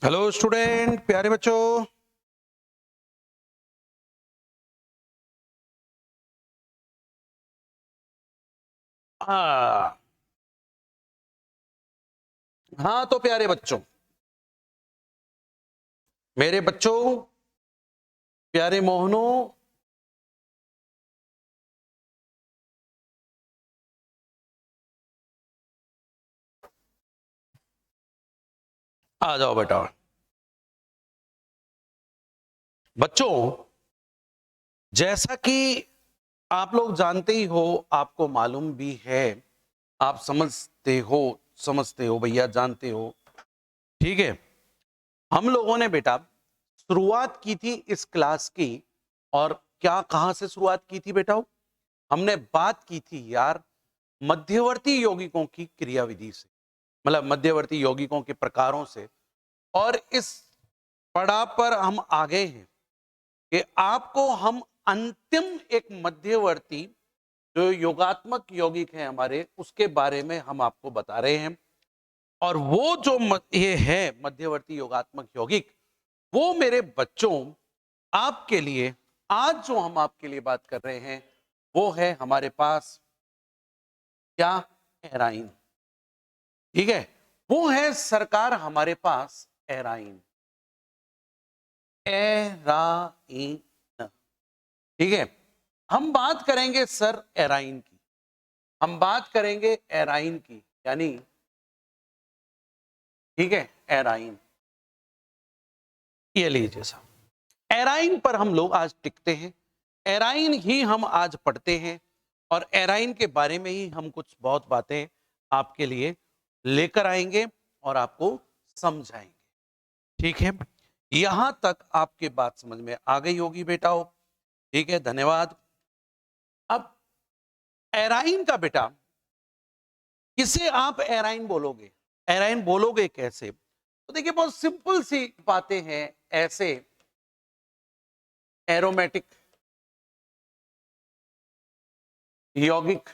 Hello student, प्यारे बच्चों। हाँ हाँ, तो प्यारे बच्चों, मेरे बच्चों, प्यारे मोहनों, आ जाओ बेटा। बच्चों, जैसा कि आप लोग जानते ही हो, आपको मालूम भी है, आप समझते हो भैया, जानते हो। ठीक है। हम लोगों ने बेटा शुरुआत की थी इस क्लास की, और क्या कहां से शुरुआत की थी बेटा? हमने बात की थी यार मध्यवर्ती यौगिकों की क्रियाविधि से, मतलब मध्यवर्ती यौगिकों के प्रकारों से। और इस पड़ाव पर हम आ गए हैं कि आपको हम अंतिम एक मध्यवर्ती जो योगात्मक यौगिक है हमारे, उसके बारे में हम आपको बता रहे हैं। और वो जो ये है मध्यवर्ती योगात्मक यौगिक, वो मेरे बच्चों आपके लिए आज जो हम आपके लिए बात कर रहे हैं वो है हमारे पास क्या? एराइन। ठीक है, वो है सरकार हमारे पास एराइन। एराइन। ठीक है। हम बात करेंगे सर एराइन की, हम बात करेंगे एराइन की, यानी ठीक है एराइन। ये लीजिए साहब, एराइन पर हम लोग आज टिकते हैं, एराइन ही हम आज पढ़ते हैं, और एराइन के बारे में ही हम कुछ बहुत बातें आपके लिए लेकर आएंगे और आपको समझाएंगे। ठीक है, यहां तक आपके बात समझ में आ गई होगी बेटाओ। ठीक है, धन्यवाद। अब एराइन का बेटा, किसे आप एराइन बोलोगे? एराइन बोलोगे कैसे? तो देखिए, बहुत सिंपल सी बातें हैं। ऐसे एरोमेटिक यौगिक,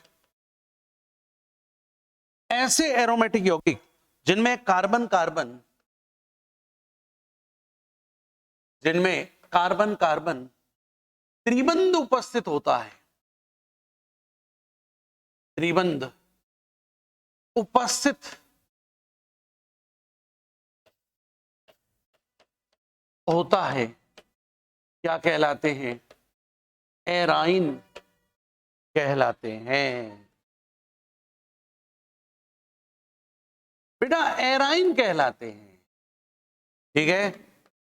ऐसे एरोमेटिक यौगिक जिनमें कार्बन कार्बन, जिनमें कार्बन कार्बन त्रिबंध उपस्थित होता है, त्रिबंध उपस्थित होता है, क्या कहलाते हैं? एराइन कहलाते हैं। बेटा एराइन कहलाते हैं। ठीक है,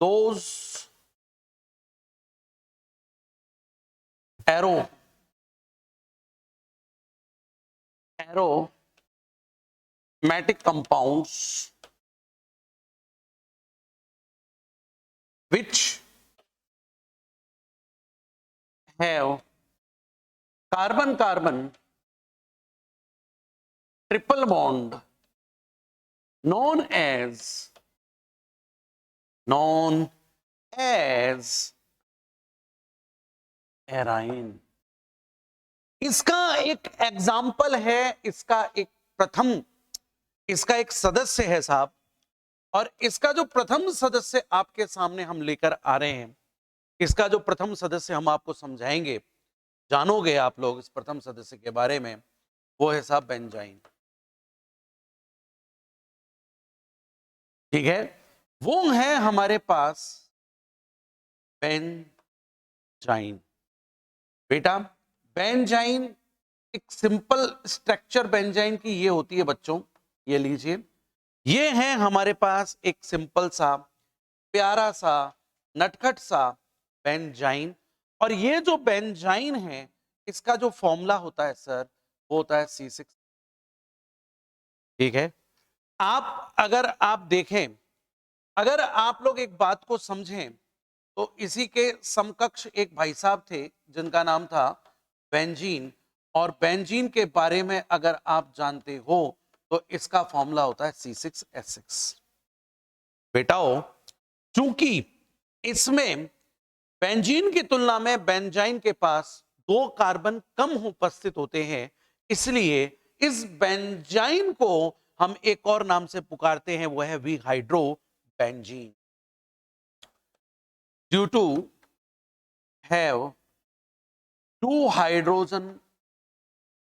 those arrow aromatic compounds which have carbon carbon triple bond known as एराइन। इसका एक एग्जाम्पल है, इसका एक प्रथम, इसका एक सदस्य है साहब, और इसका जो प्रथम सदस्य आपके सामने हम लेकर आ रहे हैं, इसका जो प्रथम सदस्य हम आपको समझाएंगे, जानोगे आप लोग इस प्रथम सदस्य के बारे में, वो है साहब बेंजाइन। ठीक है, वो है हमारे पास बेंजाइन। बेटा बेंजाइन, एक सिंपल स्ट्रक्चर बेंजाइन की ये होती है बच्चों, ये लीजिए, ये है हमारे पास एक सिंपल सा प्यारा सा नटखट सा बेंजाइन। और ये जो बेंजाइन है, इसका जो फॉर्मूला होता है सर, वो होता है C6। ठीक है, अगर आप देखें, अगर आप लोग एक बात को समझें, तो इसी के समकक्ष एक भाई साहब थे जिनका नाम था बेंजीन, और बेंजीन के बारे में अगर आप जानते हो तो इसका फॉर्मूला होता है C6H6। बेटाओ, चूंकि इसमें बेंजीन की तुलना में बेंजाइन के पास 2 कार्बन कम उपस्थित होते हैं, इसलिए इस बेंजाइन को हम एक और नाम से पुकारते हैं, वो है वी hydro benzene due to have two hydrogen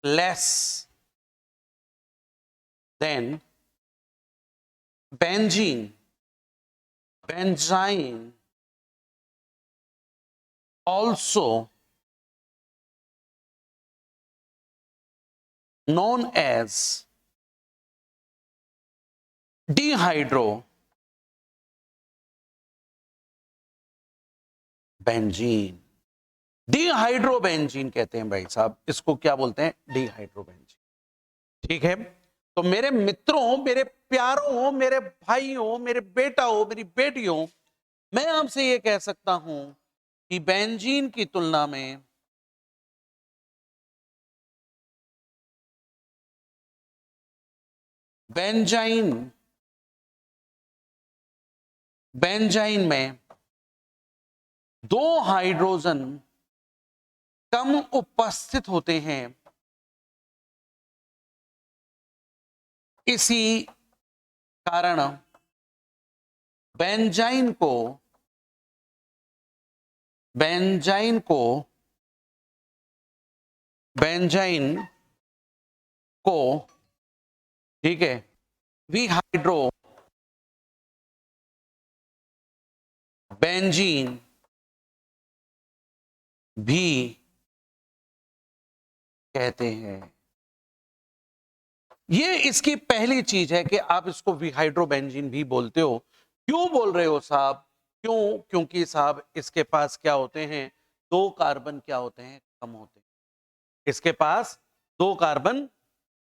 less than benzene also known as डिहाइड्रोबेंजीन। डिहाइड्रोबेंजीन कहते हैं भाई साहब, इसको क्या बोलते हैं? डिहाइड्रोबेंजीन। ठीक है, तो मेरे मित्रों, मेरे प्यारों, मेरे भाइयों, मेरे बेटाओं, मेरी बेटियों, मैं आपसे ये कह सकता हूं कि बेंजीन की तुलना में बेंजाइन में दो हाइड्रोजन कम उपस्थित होते हैं। इसी कारण बेंजाइन को ठीक है विहाइड्रो बेंजीन भी कहते हैं। ये इसकी पहली चीज है कि आप इसको विहाइड्रोबेंजीन भी बोलते हो। क्यों बोल रहे हो साहब? क्यों? क्योंकि साहब इसके पास क्या होते हैं? दो कार्बन क्या होते हैं? कम होते हैं। इसके पास दो कार्बन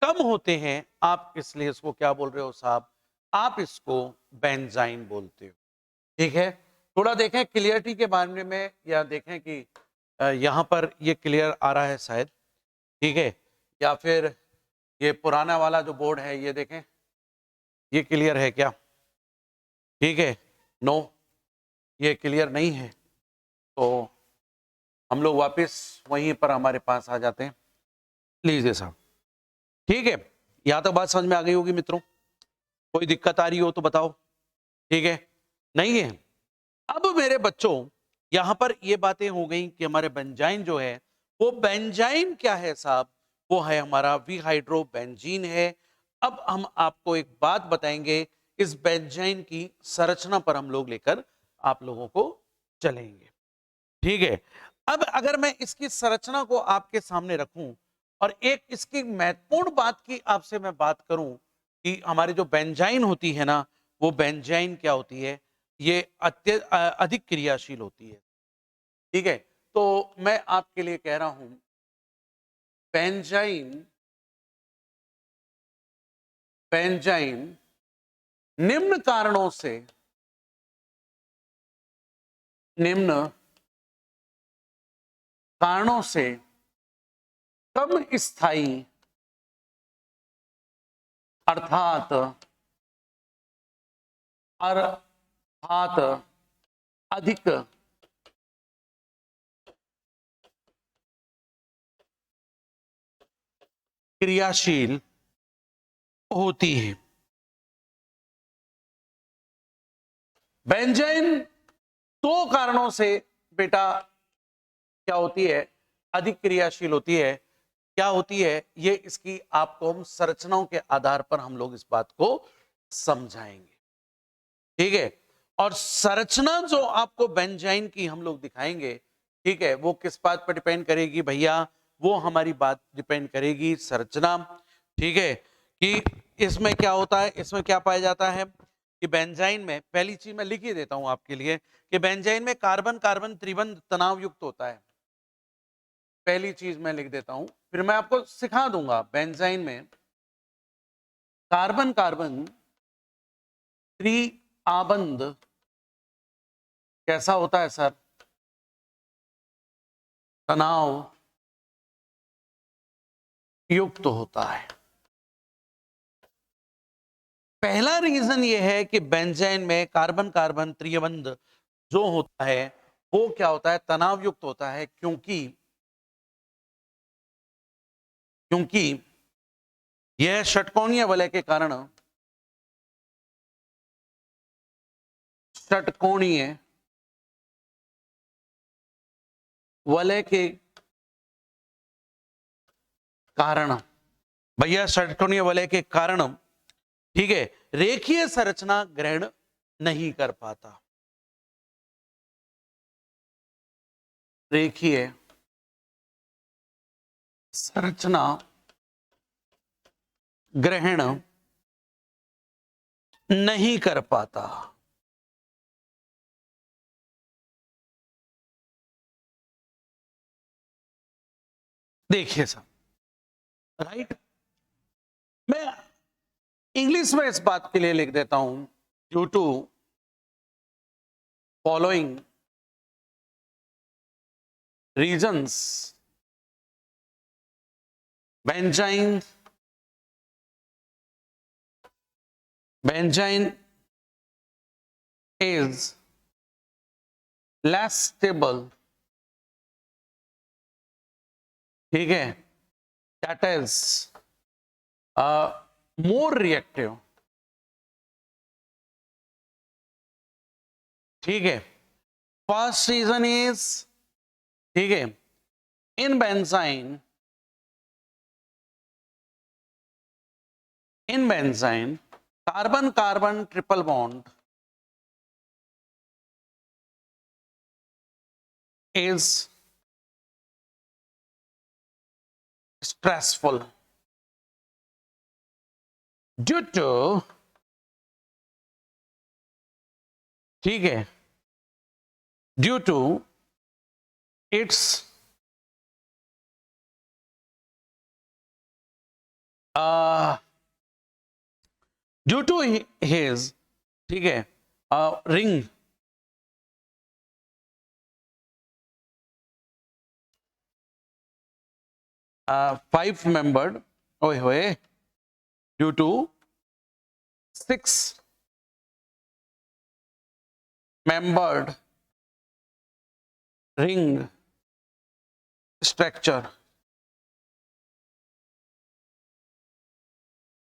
कम होते हैं, आप इसलिए इसको क्या बोल रहे हो साहब? आप इसको बेंजाइन बोलते हो। ठीक है, थोड़ा देखें क्लियरिटी के बारे में, या देखें कि यहां पर ये क्लियर आ रहा है शायद। ठीक है, या फिर ये पुराना वाला जो बोर्ड है ये देखें, ये क्लियर है क्या? ठीक है, नो, ये क्लियर नहीं है, तो हम लोग वापस वहीं पर हमारे पास आ जाते हैं। लीजिए साहब, ठीक है, यहां तक बात समझ में आ गई होगी मित्रों? कोई दिक्कत आ रही हो तो बताओ। ठीक है, नहीं है? अब मेरे बच्चों, यहां पर ये बातें हो गई कि हमारे बेंजाइन जो है, वो बेंजाइन क्या है साहब? वो है हमारा विहाइड्रोबेंजीन है। अब हम आपको एक बात बताएंगे, इस बेंजाइन की संरचना पर हम लोग लेकर आप लोगों को चलेंगे। ठीक है, अब अगर मैं इसकी संरचना को आपके सामने रखूं और एक इसकी महत्वपूर्ण बात की आपसे मैं बात करूं कि हमारी जो बेंजाइन होती है ना, वो बेंजाइन क्या होती है? ये अधिक क्रियाशील होती है। ठीक है, तो मैं आपके लिए कह रहा हूं बेंजाइन बेंजाइन निम्न कारणों से कम स्थायी अर्थात अधिक क्रियाशील होती है। बेंजाइन दो कारणों से बेटा क्या होती है? अधिक क्रियाशील होती है। क्या होती है ये? इसकी आपको हम संरचनाओं के आधार पर हम लोग इस बात को समझाएंगे। ठीक है, और संरचना जो आपको बेंजाइन की हम लोग दिखाएंगे, ठीक है, वो किस बात पर डिपेंड करेगी भैया? वो हमारी बात डिपेंड करेगी संरचना। ठीक है, कि इसमें क्या होता है, इसमें क्या पाया जाता है कि बेंजाइन में, पहली चीज मैं लिख ही देता हूं आपके लिए कि बेंजाइन में कार्बन कार्बन त्रिबंध तनाव युक्त होता है। पहली चीज मैं लिख देता हूं, फिर मैं आपको सिखा दूंगा। बेंजाइन में कार्बन कार्बन त्रिआबंध कैसा होता है सर? तनाव युक्त होता है। पहला रीजन यह है कि बेंजाइन में कार्बन कार्बन त्रिबंध जो होता है वो क्या होता है? तनाव युक्त होता है, क्योंकि यह षटकोणीय वलय के कारण षटकोणीय वलय के कारण, भैया षटकोणीय वलय के कारण, ठीक है, रेखीय संरचना ग्रहण नहीं कर पाता। रेखीय संरचना ग्रहण नहीं कर पाता। देखिए साहब, राइट, मैं इंग्लिश में इस बात के लिए लिख देता हूं, due to following reasons benzene is less stable, ठीक है, that is more reactive, ठीक है। फर्स्ट रीजन इज, ठीक है, in benzyne carbon carbon triple bond is stressful due to, ठीक है, due to its due to his, ठीक है, रिंग, फाइव मेंबर्ड, ओए होए, due to 6 membered ring structure,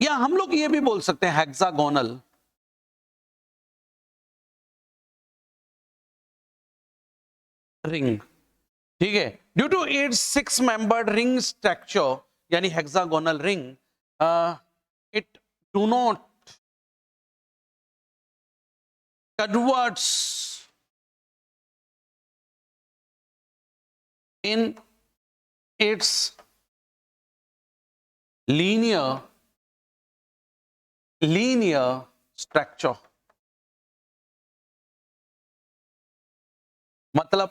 या हम लोग ये भी बोल सकते हैं हेक्सागोनल रिंग, ठीक है, due to its 6 membered ring structure यानी hexagonal ring, it do not converts in its linear structure. मतलब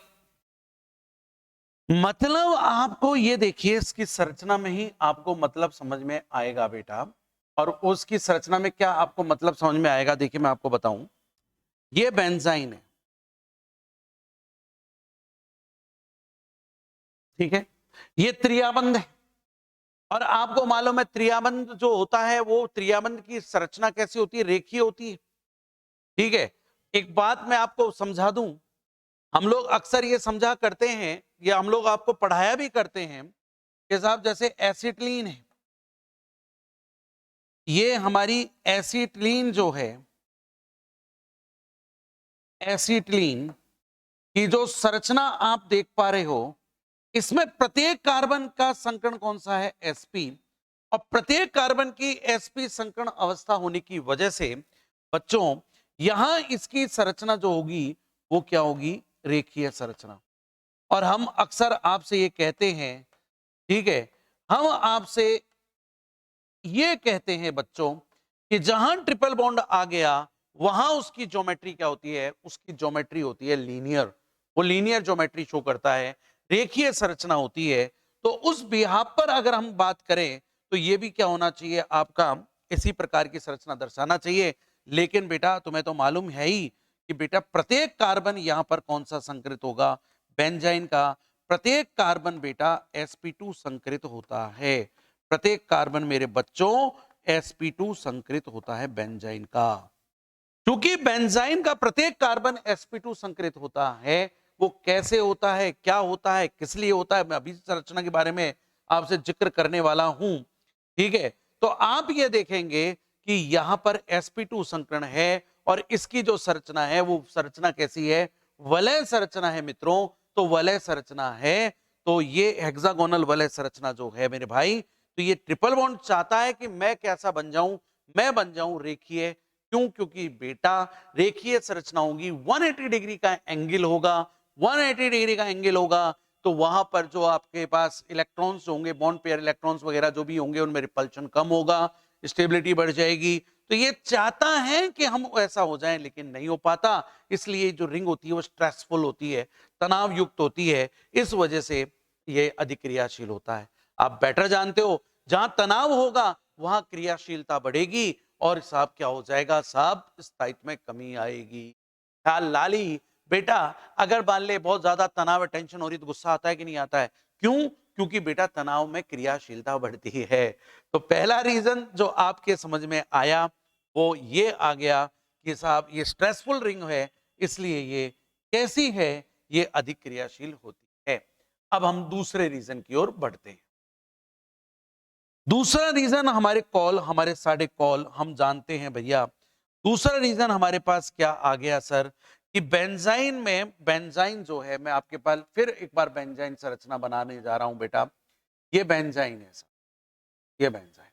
आपको ये देखिए, इसकी संरचना में ही आपको मतलब समझ में आएगा बेटा, और उसकी संरचना में क्या आपको मतलब समझ में आएगा, देखिए मैं आपको बताऊं, ये बेंजाइन है, ठीक है, ये त्रियाबंध है, और आपको मालूम है त्रियाबंध जो होता है वो त्रियाबंध की संरचना कैसी होती है, रेखीय होती है, ठीक है। एक बात मैं आपको समझा दूं, हम लोग अक्सर ये समझा करते हैं, ये हम लोग आपको पढ़ाया भी करते हैं कि साहब जैसे एसिटिलीन है, ये हमारी एसिटिलीन जो है, एसिटिलीन की जो संरचना आप देख पा रहे हो, इसमें प्रत्येक कार्बन का संकरण कौन सा है, sp, और प्रत्येक कार्बन की sp संकरण अवस्था होने की वजह से बच्चों यहां इसकी संरचना जो होगी वो क्या होगी, रेखीय संरचना। और हम अक्सर आपसे ये कहते हैं, ठीक है, हम आपसे ये कहते हैं बच्चों कि जहां ट्रिपल बॉन्ड आ गया वहां उसकी ज्योमेट्री क्या होती है, उसकी ज्योमेट्री होती है लीनियर, वो लीनियर ज्योमेट्री शो करता है, रेखीय संरचना होती है। तो उस बिहाफ पर अगर हम बात करें तो ये भी क्या होना चाहिए, आपका इसी प्रकार की संरचना दर्शाना चाहिए। लेकिन बेटा तुम्हें तो मालूम है ही कि बेटा प्रत्येक कार्बन यहां पर कौन सा संकरित होगा, बेंजाइन का प्रत्येक कार्बन बेटा sp2 संकरित होता है, प्रत्येक कार्बन मेरे बच्चों sp2 संकरित होता है बेंजाइन का। क्योंकि बेंजाइन का प्रत्येक कार्बन sp2 संकरित होता है, वो कैसे होता है, क्या होता है, किस लिए होता है, मैं अभी संरचना के बारे में आपसे जिक्र करने वाला हूं, ठीक है। तो आप ये देखेंगे कि यहां पर sp2 संकरण है और इसकी जो संरचना है वो संरचना कैसी है, वलय संरचना है मित्रों। तो वलय संरचना है, तो ये हेक्सागोनल वलय संरचना जो है मेरे भाई, तो ये ट्रिपल बॉन्ड चाहता है कि मैं कैसा बन जाऊं, मैं बन जाऊं रेखीय। क्यों? क्योंकि बेटा रेखीय संरचना होगी, 180 डिग्री का एंगल होगा, 180 डिग्री का एंगल होगा, तो वहां पर जो आपके पास इलेक्ट्रॉन्स होंगे, बॉन्ड पेयर इलेक्ट्रॉन्स वगैरह जो भी होंगे, उनमें रिपल्शन कम होगा, स्टेबिलिटी बढ़ जाएगी। तो ये चाहता है कि हम ऐसा हो जाएं, लेकिन नहीं हो पाता। इसलिए जो रिंग होती है वो स्ट्रेसफुल होती है, तनाव युक्त होती है, इस वजह से ये अधिक क्रियाशील होता है। आप बेटर जानते हो, जहां तनाव होगा वहां क्रियाशीलता बढ़ेगी और साहब क्या हो जाएगा, साहब स्थायित्व में कमी आएगी। ख्याल लाली बेटा, अगर मान ले बहुत ज्यादा तनाव टेंशन हो रही तो गुस्सा आता है कि नहीं आता है? क्यों? क्योंकि बेटा तनाव में क्रियाशीलता बढ़ती है। तो पहला रीजन जो आपके समझ में आया वो ये आ गया कि साहब ये स्ट्रेसफुल रिंग है, इसलिए ये कैसी है, ये अधिक क्रियाशील होती है। अब हम दूसरे रीजन की ओर बढ़ते हैं। दूसरा रीजन हमारे कॉल, हमारे साढ़े कॉल हम जानते हैं भैया। दूसरा रीजन हमारे पास क्या आ गया सर, कि बेंजाइन में, बेंजाइन जो है, मैं आपके पास फिर एक बार बेंजाइन संरचना बनाने जा रहा हूं बेटा। ये बेंजाइन है सर, ये बेंजाइन।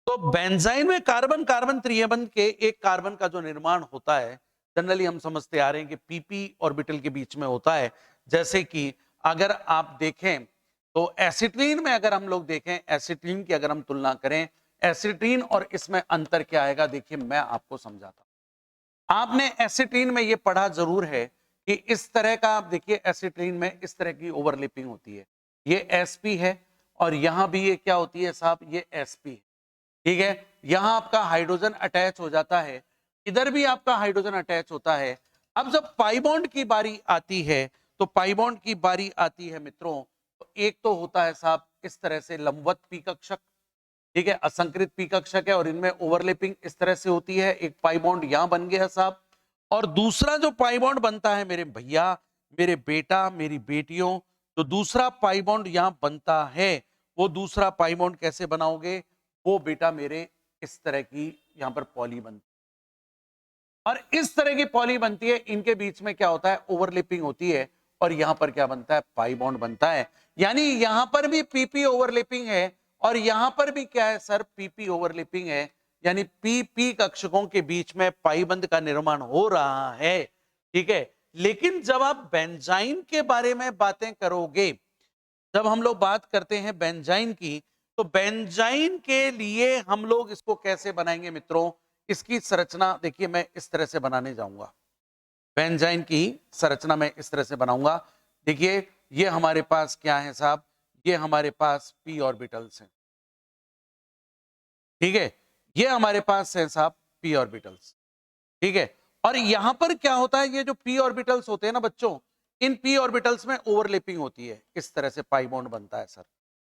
तो बेंजाइन में कार्बन कार्बन त्रिबंध के एक कार्बन का जो निर्माण होता है, जनरली हम समझते आ रहे हैं कि पीपी ऑर्बिटल के बीच में होता है। जैसे कि अगर आप देखें तो एसिटिलीन में अगर हम लोग देखें, एसिटिलीन की अगर हम तुलना करें, एसिटिलीन और इसमें अंतर क्या आएगा, देखिए मैं आपको समझाता हूं। आपने एसिटिलीन में ये पढ़ा जरूर है कि इस तरह का, आप देखिए एसिटिलीन में इस तरह की ओवरलैपिंग होती है, ये sp है और यहां भी ये क्या होती है साहब, ये sp है। ठीक है, यहां आपका हाइड्रोजन अटैच हो जाता है, इधर भी आपका हाइड्रोजन अटैच होता है। अब जब पाई बॉन्ड की बारी आती है, तो पाई बॉन्ड की बारी आती है मित्रों, तो एक तो होता है साहब इस तरह से लंबवत पी कक्षक, ठीक है, असंकृत पी कक्षक है और इनमें ओवरलैपिंग इस तरह से होती है। एक पाई बॉन्ड यहां बन गया साहब, और दूसरा जो पाई बॉन्ड बनता है मेरे भैया, मेरे बेटा, मेरी बेटियों, तो दूसरा पाई बॉन्ड यहां बनता है। वो दूसरा पाई बॉन्ड कैसे बनाओगे, वो बेटा मेरे इस तरह की यहां पर पॉली बनती है, और इस तरह की पॉली बनती है। इनके बीच में क्या होता है, ओवरलैपिंग होती है, और यहां पर क्या बनता है, पाई बॉन्ड बनता है। यानी यहां पर भी पीपी ओवरलैपिंग है और यहां पर भी क्या है सर, पीपी ओवरलैपिंग है। यानी पीपी कक्षकों के बीच में पाई बंध का निर्माण हो रहा है। ठीक है, लेकिन जब आप बेंजाइन के बारे में बातें करोगे, जब हम लोग बात करते हैं बेंजाइन की, तो बेंजाइन के लिए हम लोग इसको कैसे बनाएंगे मित्रों, इसकी संरचना देखिए मैं इस तरह से बनाने जाऊंगा। बेंजाइन की संरचना मैं इस तरह से बनाऊंगा। देखिए ये हमारे पास क्या है साहब, ये हमारे पास पी ऑर्बिटल्स हैं, ठीक है, ये हमारे पास है साहब पी ऑर्बिटल्स, ठीक है। और यहां पर क्या होता है, ये जो पी ऑर्बिटल्स होते हैं ना बच्चों, इन पी ऑर्बिटल्स में ओवरलैपिंग होती है, इस तरह से पाई बॉन्ड बनता है सर,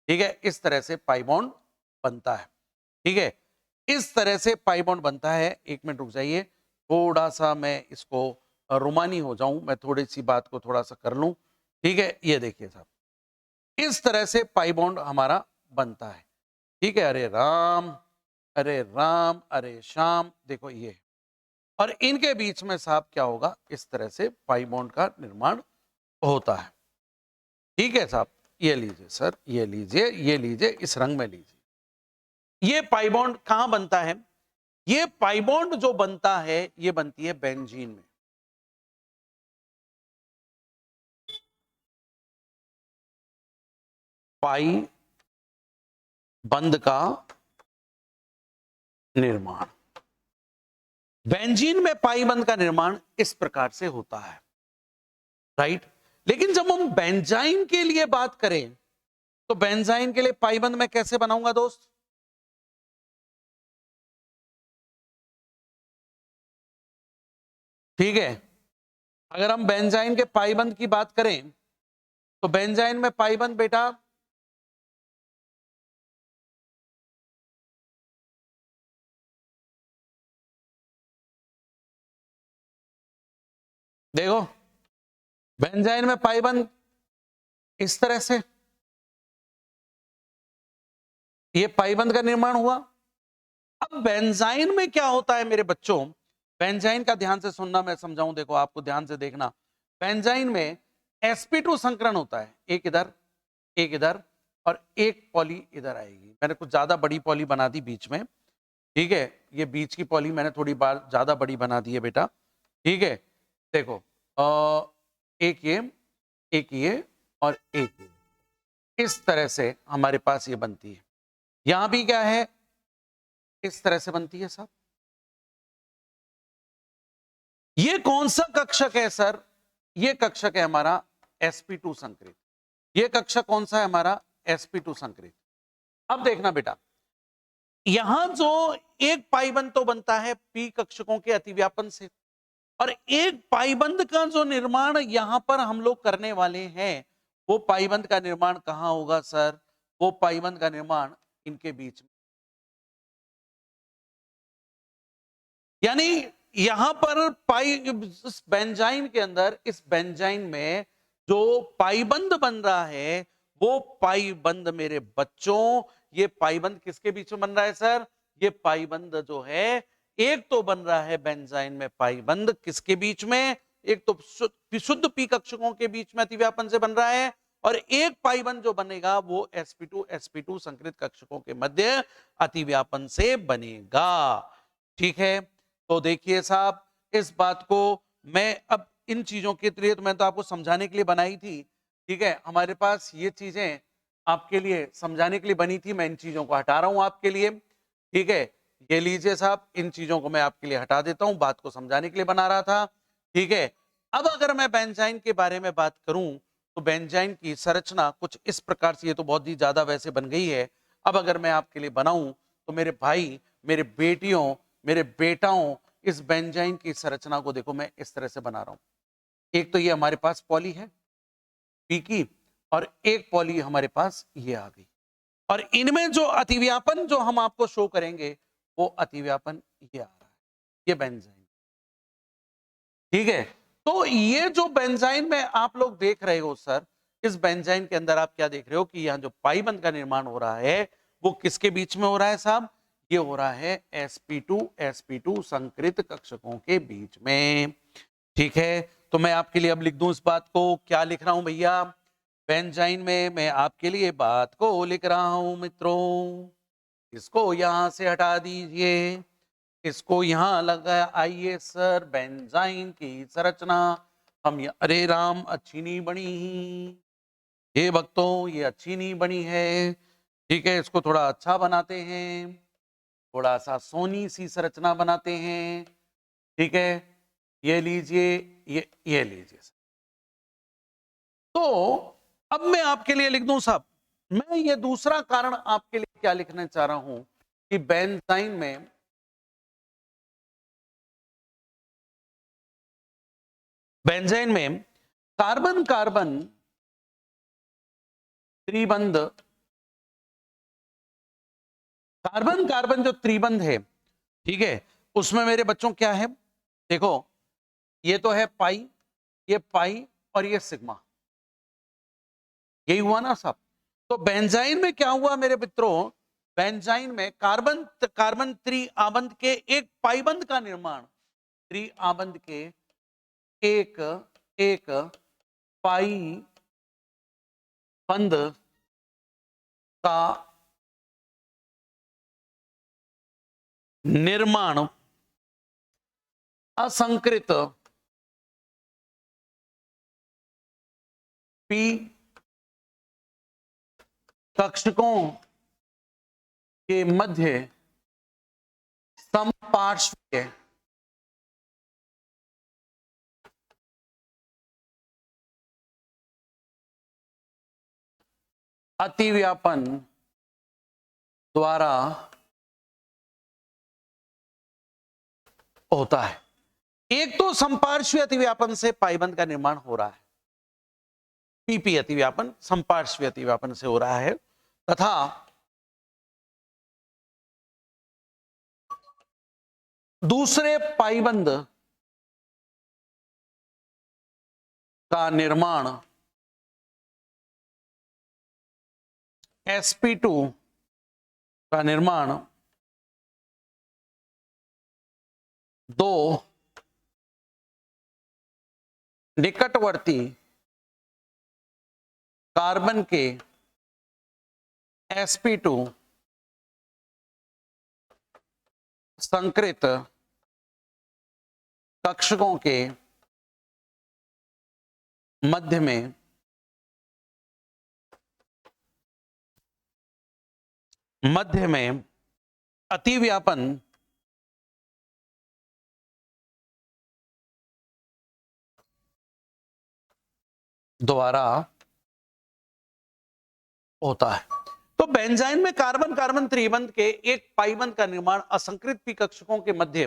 ठीक है, इस तरह से पाई बॉन्ड बनता है, ठीक है, इस तरह से पाई बॉन्ड बनता है। एक मिनट रुक जाइए, थोड़ा सा मैं इसको रोमानी हो जाऊं, मैं थोड़ी सी बात को थोड़ा सा कर लूं, ठीक है। ये देखिए साहब, इस तरह से पाई बॉन्ड हमारा बनता है, ठीक है। अरे राम, अरे राम, अरे श्याम, देखो ये, और इनके बीच में साहब क्या होगा, इस तरह से पाई बॉन्ड का निर्माण होता है, ठीक है साहब। ये लीजिए सर, ये लीजिए, ये लीजिए, इस रंग में लीजिए। ये पाई बॉन्ड कहां बनता है, ये पाई बॉन्ड जो बनता है ये बनती है बेंजीन में। पाई बंध का निर्माण, बेंजीन में पाई बंध का निर्माण इस प्रकार से होता है, राइट। लेकिन जब हम बेंजाइन के लिए बात करें, तो बेंजाइन के लिए पाई बंध मैं कैसे बनाऊंगा दोस्त, ठीक है। अगर हम बेंजाइन के पाई बंध की बात करें, तो बेंजाइन में पाई बंध बेटा, देखो बेंजाइन में पाई बंध इस तरह से, ये पाई बंध का निर्माण हुआ। अब बेंजाइन में क्या होता है मेरे बच्चों, बेंजाइन का ध्यान से सुनना, मैं समझाऊं, देखो आपको ध्यान से देखना। बेंजाइन में sp2 संकरण होता है, एक इधर एक इधर और एक पॉली इधर आएगी। मैंने कुछ ज्यादा बड़ी पॉली बना दी बीच में, ठीक है, ये बीच की पॉली मैंने थोड़ी बार ज्यादा बड़ी बना दी है बेटा, ठीक है। देखो एक ये और एक ये, इस तरह से हमारे पास ये बनती है। यहां भी क्या है, इस तरह से बनती है साहब। ये कौन सा कक्षक है सर? ये कक्षक है हमारा sp2 संकरित। ये कक्षक कौन सा है हमारा? sp2 संकरित। अब देखना बेटा, यहां जो एक पाईबंद तो बनता है p कक्षकों के अतिव्यापन से, और एक पाईबंद का जो निर्माण यहां पर हम लोग करने वाले हैं, वो पाईबंद का निर्माण कहां होगा सर? वो पाईबंद का निर्माण इनके बीच में, यानी यहां पर पाई, इस बेंजाइन के अंदर, इस बेंजाइन में जो पाईबंद बन रहा है, वो पाईबंद मेरे बच्चों, ये पाईबंद किसके बीच में बन रहा है सर? ये पाईबंद जो है, एक तो बन रहा है बेंजाइन में पाईबंद किसके बीच में? एक तो शुद्ध पी कक्षकों के बीच में अतिव्यापन से बन रहा है, और एक पाईबंद जो बनेगा वो sp2 संकरित कक्षकों के मध्य अतिव्यापन से बनेगा। ठीक है, तो देखिए साहब, इस बात को मैं अब इन चीजों के लिए तो मैं तो आपको समझाने के लिए बनाई थी, ठीक है, हमारे पास ये चीजें आपके लिए समझाने के लिए बनी थी, मैं इन चीजों को हटा रहा हूं आपके लिए, ठीक है। ये लीजिए साहब, इन चीजों को मैं आपके लिए हटा देता हूं, बात को समझाने के लिए बना रहा था, ठीक है। अब अगर मैं बेंजाइन के बारे में बात करूं, तो बेंजाइन की संरचना कुछ इस प्रकार से, ये तो बहुत ही ज्यादा वैसे बन गई है, अब अगर मैं आपके लिए बनाऊं, तो मेरे भाई, मेरे बेटियों, मेरे बेटाओं, इस बेंजाइन की संरचना को देखो मैं इस तरह से बना रहा हूं। एक तो ये हमारे पास पॉली है पी की, और एक पॉली हमारे पास ये आ गई, और इनमें जो अतिव्यापन जो हम आपको शो करेंगे, वो अतिव्यापन ये आ रहा है, ये बेंजाइन, ठीक है। तो ये जो बेंजाइन में आप लोग देख रहे हो सर, इस बेंजाइन के अंदर आप क्या देख रहे हो कि यहां जो पाईबंद का निर्माण हो रहा है, वो किसके बीच में हो रहा है साहब? ये हो रहा है sp2 संकरित कक्षकों के बीच में, ठीक है। तो मैं आपके लिए अब लिख दूं इस बात को, क्या लिख रहा हूं भैया? बेंजाइन में मैं आपके लिए बात को लिख रहा हूं मित्रों, इसको यहां से हटा दीजिए, इसको यहां लगा आइए सर। बेंजाइन की संरचना हम अरे राम, अच्छी नहीं बनी, ये भक्तों ये अच्छी नहीं बनी है, ठीक है, इसको थोड़ा अच्छा बनाते हैं, थोड़ा सा सोनी सी संरचना बनाते हैं, ठीक है। ये लीजिए, ये लीजिए। तो अब मैं आपके लिए लिख दूं साहब, मैं ये दूसरा कारण आपके लिए क्या लिखना चाह रहा हूं कि बेंजाइन में कार्बन कार्बन त्रिबंध, कार्बन कार्बन जो त्रिबंध है, ठीक है, उसमें मेरे बच्चों क्या है? देखो, ये तो है पाई, ये पाई और ये सिग्मा, यही हुआ ना साहब। तो बेंजाइन में क्या हुआ मेरे मित्रों? बेंजाइन में कार्बन कार्बन त्रिआबंध के एक पाईबंध का निर्माण, त्रिआबंध के एक एक पाई बंध का निर्माण असंकृत पी कक्षकों के मध्य समपार्श्वीय अतिव्यापन द्वारा होता है। एक तो संपार्श्वीय अतिव्यापन से पाईबंध का निर्माण हो रहा है, पीपी अतिव्यापन संपार्श्वीय अतिव्यापन से हो रहा है, तथा दूसरे पाईबंध का निर्माण sp2 का निर्माण दो निकटवर्ती कार्बन के sp2 संकृत कक्षकों के मध्य में अतिव्यापन द्वारा होता है। तो बेंजाइन में कार्बन कार्बन त्रिबंध के एक पाई बंध का निर्माण असंकृत पी कक्षकों के मध्य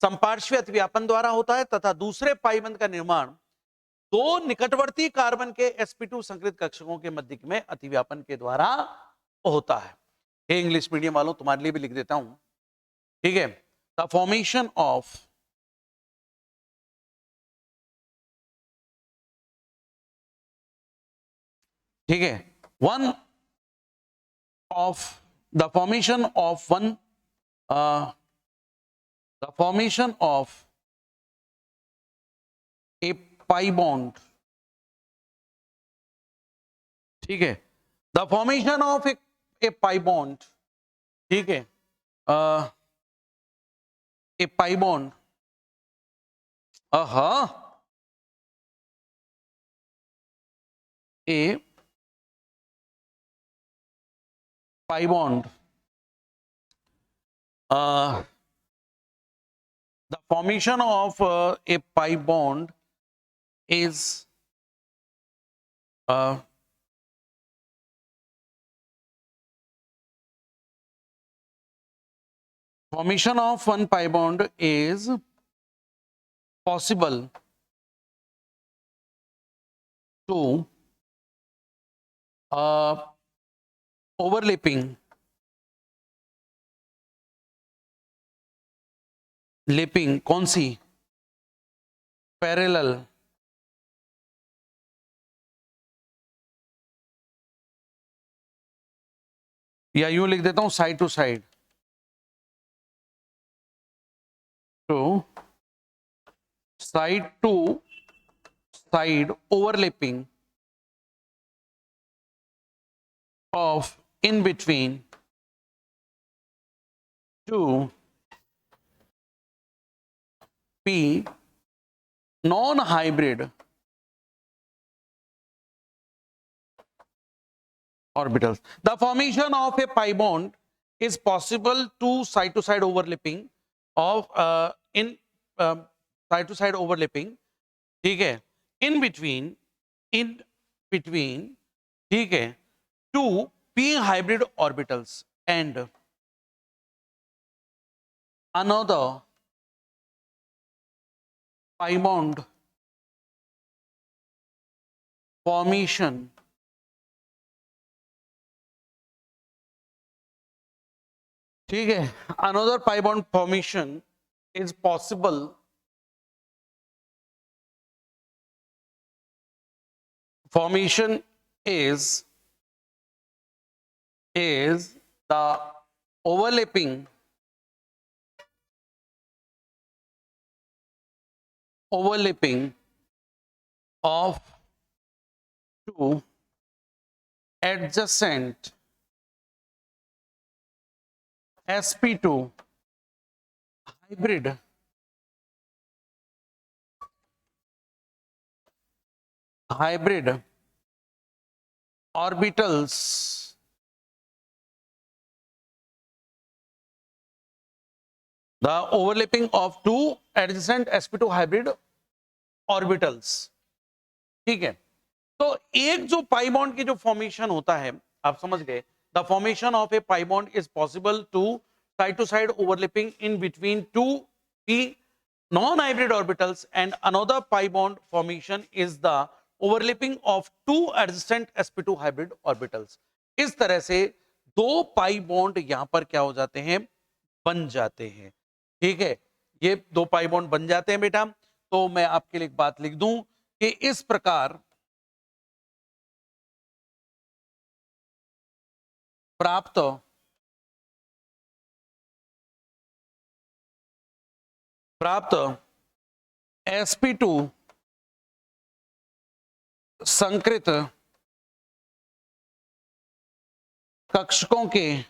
संपार्श्वीय अतिव्यापन द्वारा होता है तथा दूसरे पाई बंध का निर्माण दो निकटवर्ती कार्बन के sp2 संकृत कक्षकों के मध्य में अतिव्यापन के द्वारा होता है। हे इंग्लिश मीडियम वालों, तुम्हारे लिए भी लिख देता हूं, ठीक है। द फॉर्मेशन ऑफ ठीक है one of the formation of one the formation of a pi bond, ठीक है, the formation of a pi bond, ठीक है, a pi bond a pi bond the formation of a pi bond is formation of one pi bond is possible to overlapping कौन C parallel या यूं लिख देता हूं side to side overlapping of in between two p non-hybrid orbitals. The formation of a pi bond is possible to side overlapping of side to side overlapping, ठीक है, in between ठीक है, two p hybrid orbitals and another pi bond formation ठीक है, another pi bond formation is possible formation is the overlapping of two adjacent sp2 hybrid orbitals the overlapping of two adjacent sp2 hybrid orbitals, ठीक है। तो एक जो pi bond की जो formation होता है, आप समझ गए, the formation of a pi bond is possible to side overlapping in between two p non hybrid orbitals and another pi bond formation is the overlapping of two adjacent sp2 hybrid orbitals. इस तरह से दो pi bond यहां पर क्या हो जाते हैं, बन जाते हैं, ठीक है। ये दो पाई बॉन्ड बन जाते हैं बेटा। तो मैं आपके लिए एक बात लिख दूं कि इस प्रकार प्राप्त sp2 संकृत कक्षकों के,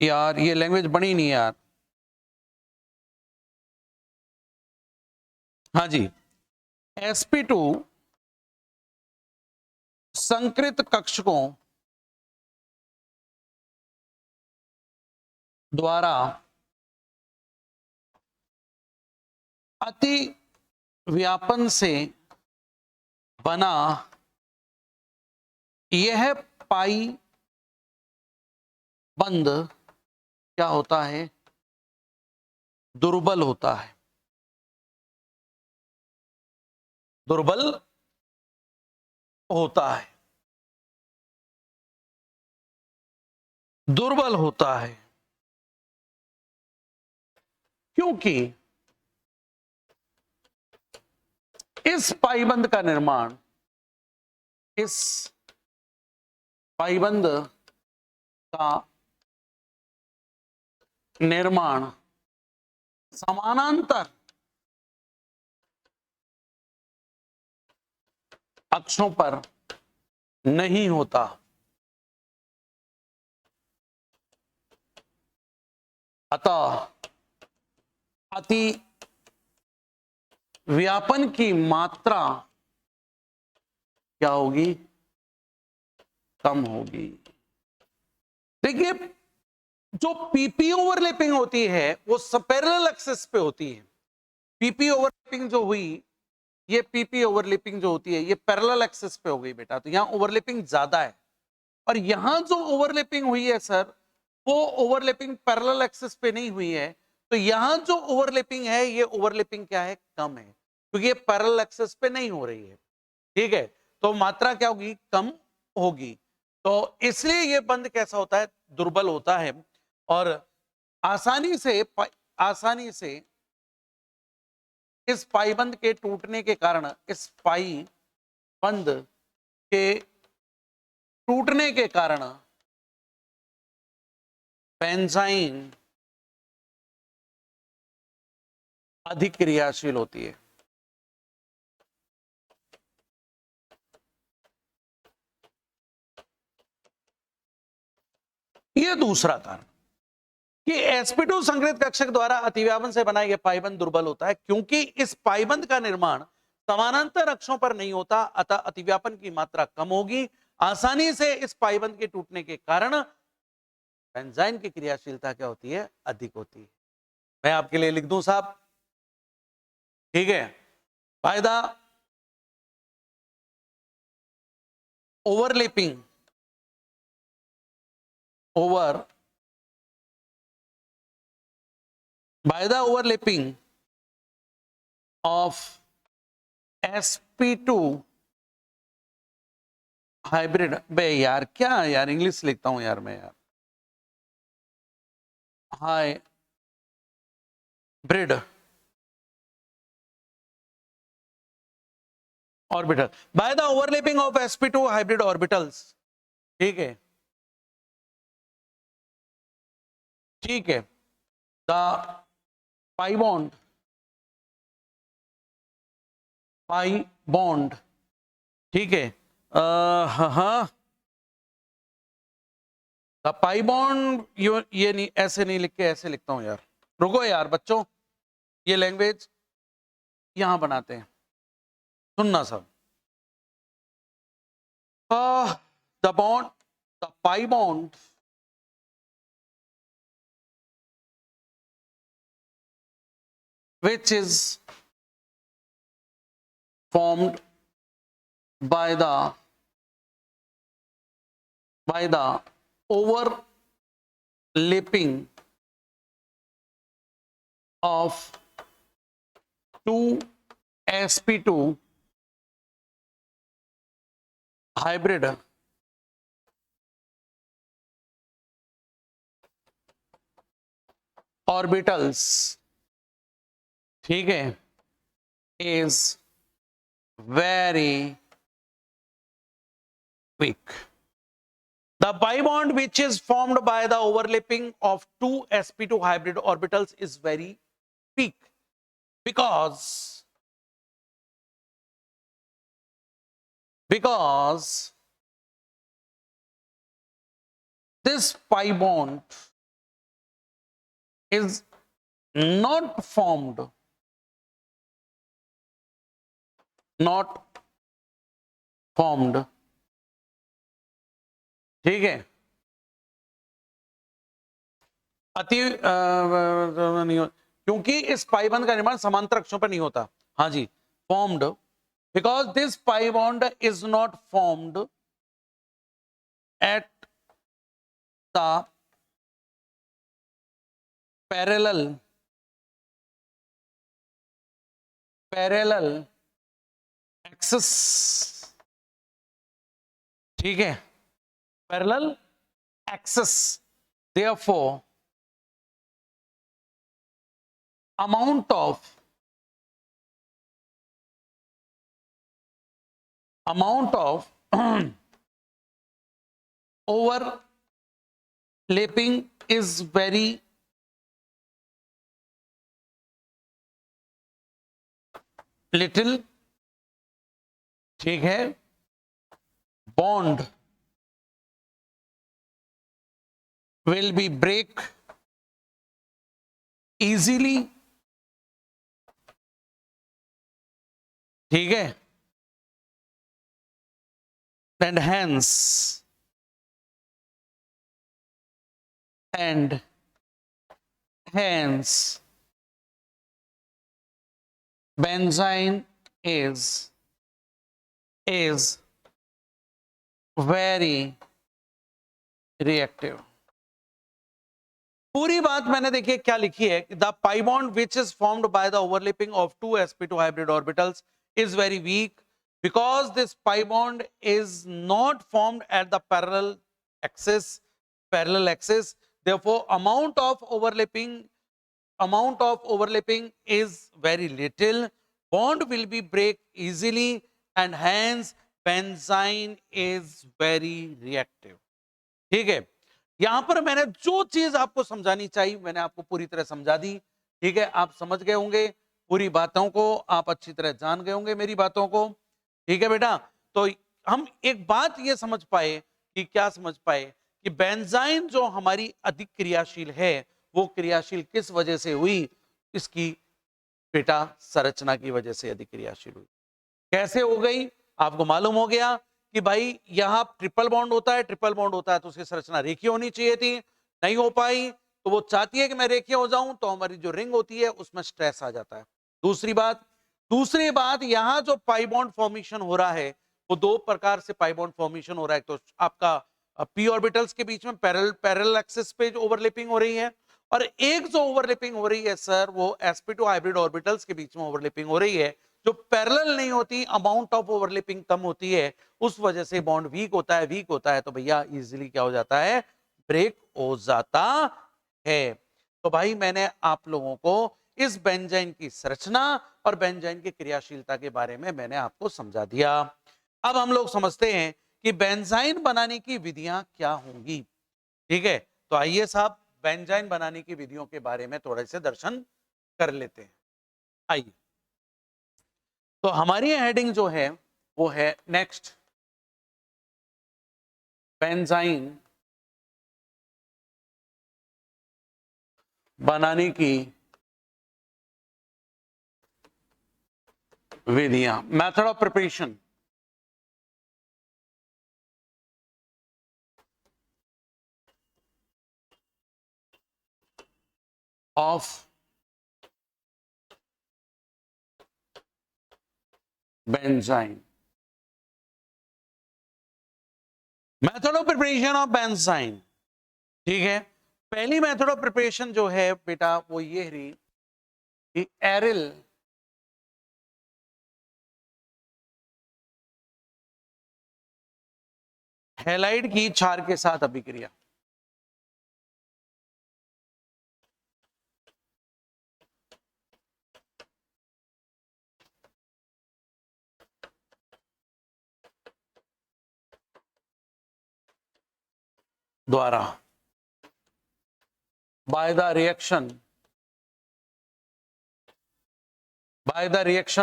यार ये लैंग्वेज बनी नहीं यार, हाँ जी, sp2 संकृत कक्षकों द्वारा अति व्यापन से बना यह पाई बंद क्या होता है, दुर्बल होता है। दुर्बल होता है, दुर्बल होता है, क्योंकि इस पाईबंद का निर्माण, इस पाईबंद का निर्माण समानांतर अक्षों पर नहीं होता। अतः अति व्यापन की मात्रा क्या होगी, कम होगी। देखिए, जो पीपी ओवरलैपिंग होती है वो पैरेलल एक्सिस पे होती है। पीपी ओवरलैपिंग जो हुई, ये पीपी ओवरलैपिंग जो होती है ये पैरेलल एक्सिस पे हो गई बेटा, तो यहां ओवरलैपिंग ज्यादा है। और यहां जो ओवरलैपिंग हुई है सर, वो ओवरलैपिंग पैरेलल एक्सिस पे नहीं हुई है, तो यहां जो ओवरलैपिंग है ये ओवरलैपिंग क्या है, कम है, क्योंकि ये पैरेलल एक्सिस पे नहीं हो रही है। ठीक है, तो मात्रा क्या होगी, कम होगी। तो इसलिए ये बंध कैसा होता है, दुर्बल होता है, और आसानी से इस पाईबंद के टूटने के कारण, इस पाई बंद के टूटने के कारण बेंजाइन अधिक क्रियाशील होती है। यह दूसरा कारण कि sp2 संकृत कक्षक द्वारा अतिव्यापन से बना यह पाईबंद दुर्बल होता है, क्योंकि इस पाईबंद का निर्माण समानांतर अक्षों पर नहीं होता, अतः अतिव्यापन की मात्रा कम होगी। आसानी से इस पाईबंद के टूटने के कारण बेंजाइन की क्रियाशीलता क्या होती है, अधिक होती है। मैं आपके लिए लिख दूं साहब, ठीक है, by the overlapping by the overlapping of sp2 hybrid, बे यार क्या यार इंग्लिश लिखता हूं यार मैं यार, hybrid orbital by the overlapping of sp2 hybrid orbitals. ठीक है, ठीक है, द पाई बॉन्ड, ठीक है, हाँ, द पाई बॉन्ड, ये नहीं, ऐसे नहीं लिख के ऐसे लिखता हूं यार, रुको यार बच्चों, ये लैंग्वेज यहां बनाते हैं, सुनना सब। The bond, the pi bond which is formed by the overlapping of two sp2 hybrid orbitals, ठीक है, is very weak. The pi bond which is formed by the overlapping of two sp2 hybrid orbitals is very weak because because this pi bond is not formed ठीक है, नहीं हो, क्योंकि इस pi bond का निर्माण समांतर अक्षों पर नहीं होता। हाँ जी, formed because this pi bond is not formed at the parallel axis, ठीक है, parallel axis, therefore amount of overlapping is very little, ठीक है, bond will be break easily, ठीक है, and hence benzene is very reactive। पूरी बात मैंने देखिए क्या लिखी है, the pi bond which is formed by the overlapping of two sp2 hybrid orbitals is very weak because this pi bond is not formed at the parallel axis, therefore amount of overlapping is very little, bond will be break easily and hence benzene is very reactive। ठीक है, यहां पर मैंने जो चीज आपको समझानी चाहिए मैंने आपको पूरी तरह समझा दी। ठीक है, आप समझ गए होंगे, पूरी बातों को आप अच्छी तरह जान गए होंगे मेरी बातों को। ठीक है बेटा, तो हम एक बात ये समझ पाए कि क्या समझ पाए कि बेंजाइन जो हमारी अधिक क्रियाशील है वो क्रियाशील किस वजह से हुई, इसकी बेटा संरचना की वजह से अधिक क्रियाशील हुई। कैसे हो गई, आपको मालूम हो गया कि भाई यहां ट्रिपल बॉन्ड होता है, तो उसकी संरचना रेखीय होनी चाहिए थी, नहीं हो पाई, तो वो चाहती है कि मैं रेखीय हो जाऊं, तो हमारी जो रिंग होती है उसमें स्ट्रेस आ जाता है। दूसरी बात यहां जो पाई बॉन्ड फॉर्मेशन हो रहा है वो दो प्रकार से पाई बॉन्ड फॉर्मेशन हो रहा है। तो आपका पी ऑर्बिटल्स के बीच में पैरेलल एक्सिस पे जो ओवरलैपिंग हो रही है, और एक जो ओवरलैपिंग हो रही है सर वो sp2 हाइब्रिड ऑर्बिटल्स के बीच में ओवरलैपिंग हो रही है, जो पैरेलल नहीं होती, अमाउंट ऑफ ओवरलैपिंग कम होती है, उस वजह से बॉन्ड वीक होता है तो भैया इजीली क्या हो जाता है, ब्रेक हो जाता है। तो भाई मैंने आप लोगों को इस बेंजाइन की संरचना और बेंजाइन की क्रियाशीलता के बारे में मैंने आपको समझा दिया। अब हम लोग समझते हैं कि बेंजाइन बनाने की विधियां क्या होंगी। ठीक है, तो आइए साहब बेंजाइन बनाने की विधियों के बारे में थोड़े से दर्शन कर लेते हैं। आइए, तो हमारी हेडिंग जो है वो है नेक्स्ट, बेंजाइन बनाने की विधियां, method of preparation of benzene, method of preparation of benzene. ठीक है, पहली मेथड ऑफ प्रिपरेशन जो है बेटा वो ये रही कि एरिल हैलाइड की क्षार के साथ अभिक्रिया। द्वारा by the reaction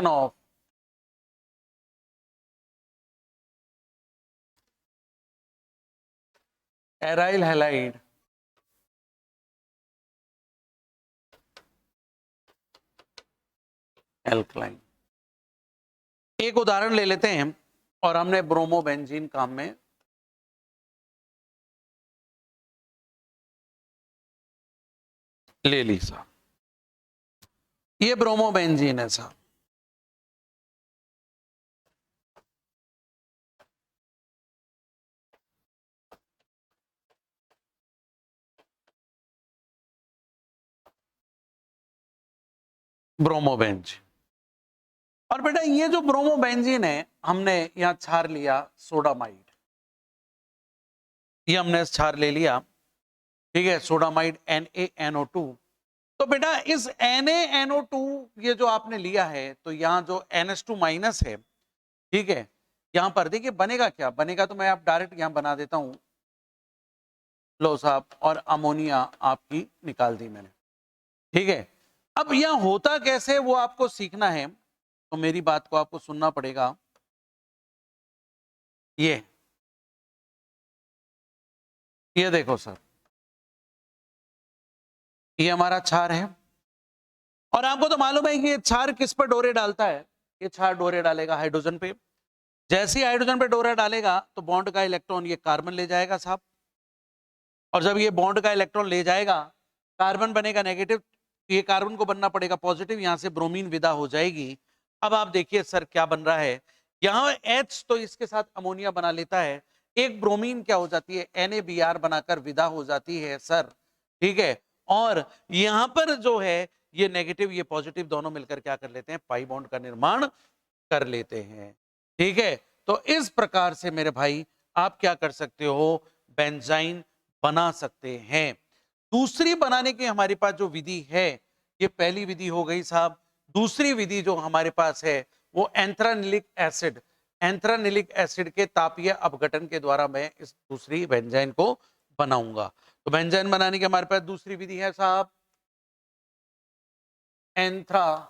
of aryl halide alkaline. एक उदाहरण ले लेते हैं और हमने ब्रोमोबेंजीन काम में ले ली साहब। ये ब्रोमोबेंजीन है साहब। ब्रोमोबेंजीन। और बेटा ये जो ब्रोमोबेंजीन है हमने यहां छार लिया सोडामाइड, ये हमने छार ले लिया, ठीक है, सोडामाइड NaNO2। तो बेटा इस NaNO2 ये जो आपने लिया है, तो यहां जो NH2 माइनस है, ठीक है, यहां पर देखिए बनेगा क्या बनेगा, तो मैं आप डायरेक्ट यहां बना देता हूं, लो साहब, और अमोनिया आपकी निकाल दी मैंने, ठीक है। अब यहां होता कैसे वो आपको सीखना है, तो मेरी बात को आपको सुनना पड़ेगा। ये देखो सर, ये हमारा क्षार है, और आपको तो मालूम है कि ये क्षार किस पर डोरे डालता है, ये क्षार डोरे डालेगा हाइड्रोजन पे। जैसे ही हाइड्रोजन पे डोरा डालेगा तो बॉन्ड का इलेक्ट्रॉन ये कार्बन ले जाएगा साहब, और जब ये बॉन्ड का इलेक्ट्रॉन ले जाएगा, कार्बन बनेगा नेगेटिव, ये कार्बन को बनना पड़ेगा पॉजिटिव, यहां से ब्रोमीन विदा हो जाएगी। अब आप देखिए सर क्या बन रहा है, यहां H तो इसके साथ अमोनिया बना लेता है, एक ब्रोमीन क्या हो जाती है, NaBr बनाकर विदा हो जाती है सर, ठीक है। और यहां पर जो है ये नेगेटिव ये पॉजिटिव दोनों मिलकर क्या कर लेते हैं, पाई बॉन्ड का निर्माण कर लेते हैं, ठीक है। तो इस प्रकार से मेरे भाई आप क्या कर सकते हो, बेंजाइन बना सकते हैं। दूसरी बनाने की हमारे पास जो विधि है, ये पहली विधि हो गई साहब। दूसरी विधि जो हमारे पास है वो एंथ्रानिलिक एसिड, एंथ्रानिलिक एसिड के तापीय अपघटन के द्वारा मैं इस दूसरी बेंजाइन को बनाऊंगा। तो बेंजाइन बनाने की हमारे पास दूसरी विधि है साहब, एंथ्रानिलिक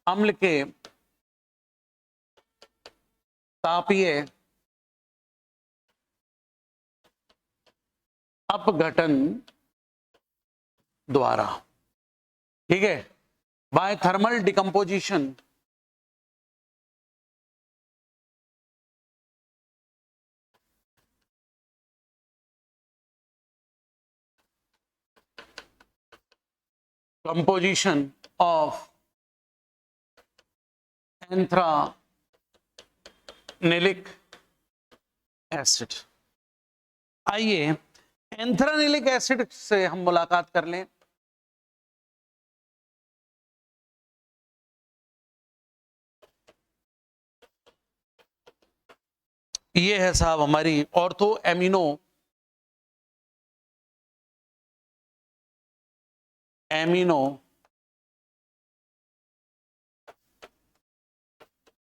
अम्ल के तापीय अपघटन द्वारा, ठीक है, by thermal decomposition composition of anthranilic acid. आइए एंथ्रानिलिक एसिड से हम मुलाकात कर लें। ये है साहब हमारी ऑर्थो एमिनो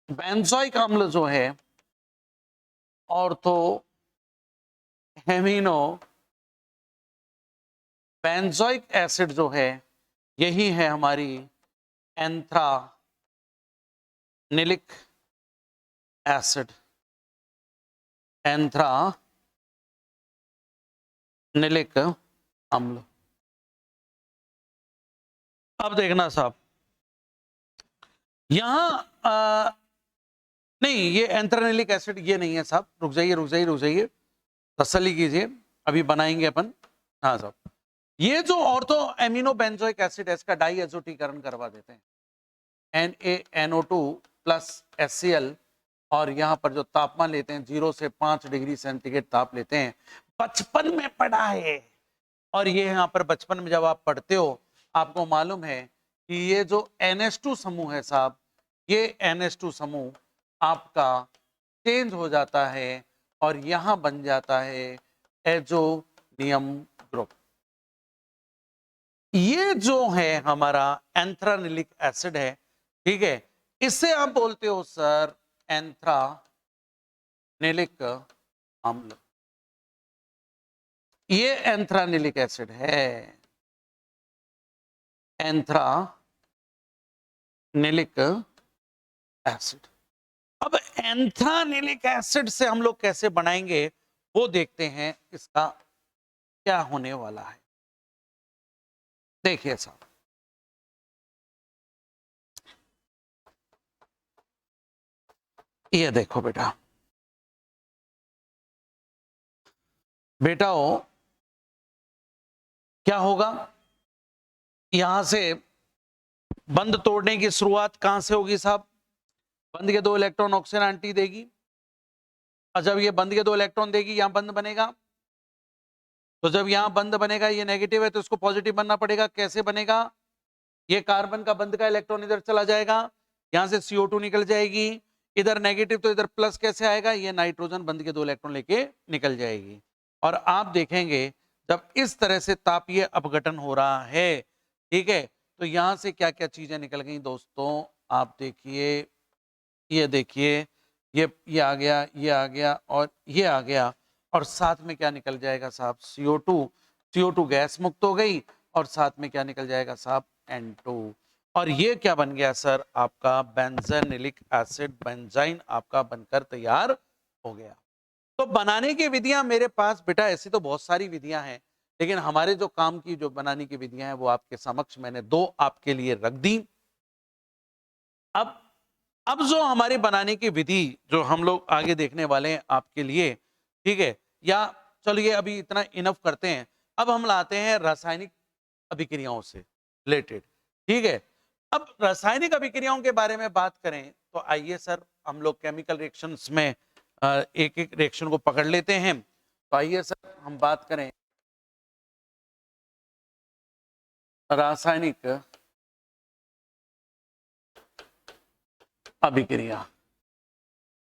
बेंजोइक अम्ल जो है, ऑर्थो एमिनो बेंजोइक एसिड जो है, यही है हमारी एंथ्रानिलिक एसिड, एंथ्रानिलिक अम्ल। अब देखना साहब, यहां नहीं, ये एंथ्रानिलिक एसिड ये नहीं है साहब, रुक जाइए रुक जाइए रुक जाइए, तसल्ली कीजिए, अभी बनाएंगे अपन। हाँ साहब, ये जो ऑर्थो एमिनो बेंजोइक एसिड है, इसका डाई एजोटीकरण करवा देते हैं, NaNO2 प्लस HCl, और यहाँ पर जो तापमान लेते हैं 0 से 5 डिग्री सेंटीग्रेड ताप लेते हैं, बचपन में पढ़ा है। और ये यहाँ पर बचपन में जब आप पढ़ते हो आपको मालूम है कि ये जो NH2 समूह है साहब, ये NH2 समूह आपका चेंज हो जाता है और यहां बन जाता है एजोनियम ग्रुप। ये जो है हमारा एंथ्रानिलिक एसिड है, ठीक है, इसे आप बोलते हो सर एंथ्रानिलिक अम्ल। ये एंथ्रानिलिक एसिड है, एंथ्रानिलिक एसिड। अब एंथ्रानिलिक एसिड से हम लोग कैसे बनाएंगे वो देखते हैं, इसका क्या होने वाला है। देखिए साहब, ये देखो बेटा, बेटाओ क्या होगा, यहां से बंद तोड़ने की शुरुआत कहां से होगी साहब, बंद के 2 इलेक्ट्रॉन ऑक्सीजन एंटी देगी, और जब ये बंद के 2 इलेक्ट्रॉन देगी यहां बंद बनेगा, तो जब यहां बंद बनेगा, ये नेगेटिव है तो इसको पॉजिटिव बनना पड़ेगा। कैसे बनेगा, ये कार्बन का बंद का इलेक्ट्रॉन इधर चला जाएगा, यहां से CO2 निकल जाएगी, इधर नेगेटिव तो इधर प्लस कैसे आएगा, ये नाइट्रोजन बंद के 2 इलेक्ट्रॉन लेके निकल जाएगी। और आप देखेंगे जब इस तरह से तापीय अपघटन हो रहा है, ठीक है, तो यहां से क्या क्या चीजें निकल गई दोस्तों, आप देखिए, ये देखिए, ये आ गया, ये आ गया और ये आ गया, और साथ में क्या निकल जाएगा साहब, CO2 गैस मुक्त हो गई, और साथ में क्या निकल जाएगा साहब, N2। और ये क्या बन गया सर, आपका बेंजेनिलिक एसिड, बेंजाइन आपका बनकर तैयार हो गया। तो बनाने की विधियां मेरे पास बेटा ऐसी तो बहुत सारी विधियां हैं, लेकिन हमारे जो काम की जो बनाने की विधियां हैं वो आपके समक्ष मैंने 2 आपके लिए रख दी। अब जो हमारी बनाने की विधि जो हम लोग आगे देखने वाले हैं आपके लिए, ठीक है, या चलिए अभी इतना इनफ करते हैं, अब हम लाते हैं रासायनिक अभिक्रियाओं से रिलेटेड, ठीक है। अब रासायनिक अभिक्रियाओं के बारे में बात करें तो आइए सर, हम लोग केमिकल रिएक्शंस में एक एक रिएक्शन को पकड़ लेते हैं। तो आइए सर हम बात करें रासायनिक अभिक्रिया,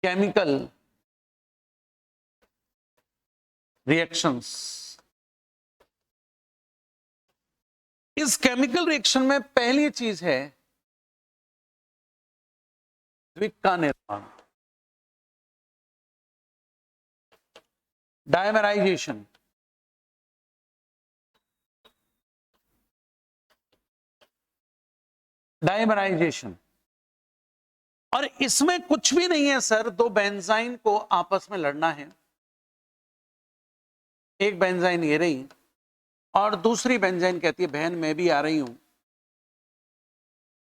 केमिकल रिएक्शंस। इस केमिकल रिएक्शन में पहली चीज है द्विक का निर्माण, डायमराइजेशन। डायमराइजेशन, और इसमें कुछ भी नहीं है सर, 2 बेंजाइन को आपस में लड़ना है। एक बेंजाइन ये रही और दूसरी बेंजाइन कहती है बहन मैं भी आ रही हूं,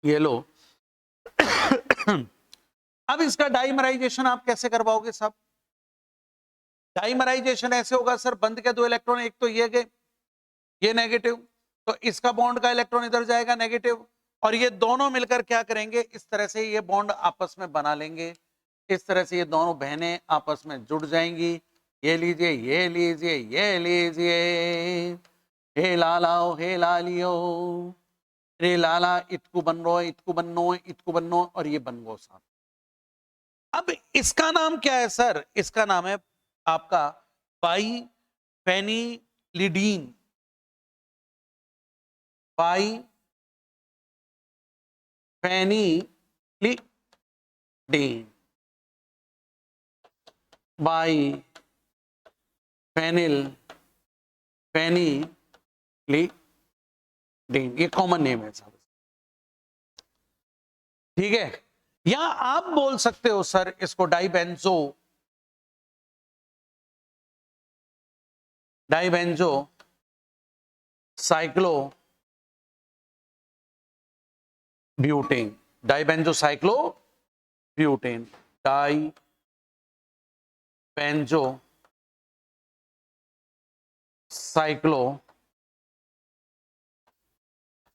ये लो। अब इसका डाइमराइजेशन आप कैसे करवाओगे साहब, डाइमराइजेशन ऐसे होगा सर, बंद के 2 इलेक्ट्रॉन, एक तो ये गए, ये नेगेटिव, तो इसका बॉन्ड का इलेक्ट्रॉन इधर जाएगा नेगेटिव, और ये दोनों मिलकर क्या करेंगे, इस तरह से ये बॉन्ड आपस में बना लेंगे, इस तरह से ये दोनों बहनें आपस में जुड़ जाएंगी। ये लीजिए, ये लीजिए, ये लीजिए, हे लालाओ, हे लालियो, रे लाला इतकु बनो, इतकु बनो, इतकु बनो, और ये बन गो साहब। अब इसका नाम क्या है सर, इसका नाम है आपका बाइफेनिलिडीन, बाइफेनिलिडीन, फेनिलिडीन, ये कॉमन नेम है साहब, ठीक है। या आप बोल सकते हो सर इसको dibenzo cyclobutane, dibenzo cyclobutane, dibenzo cyclo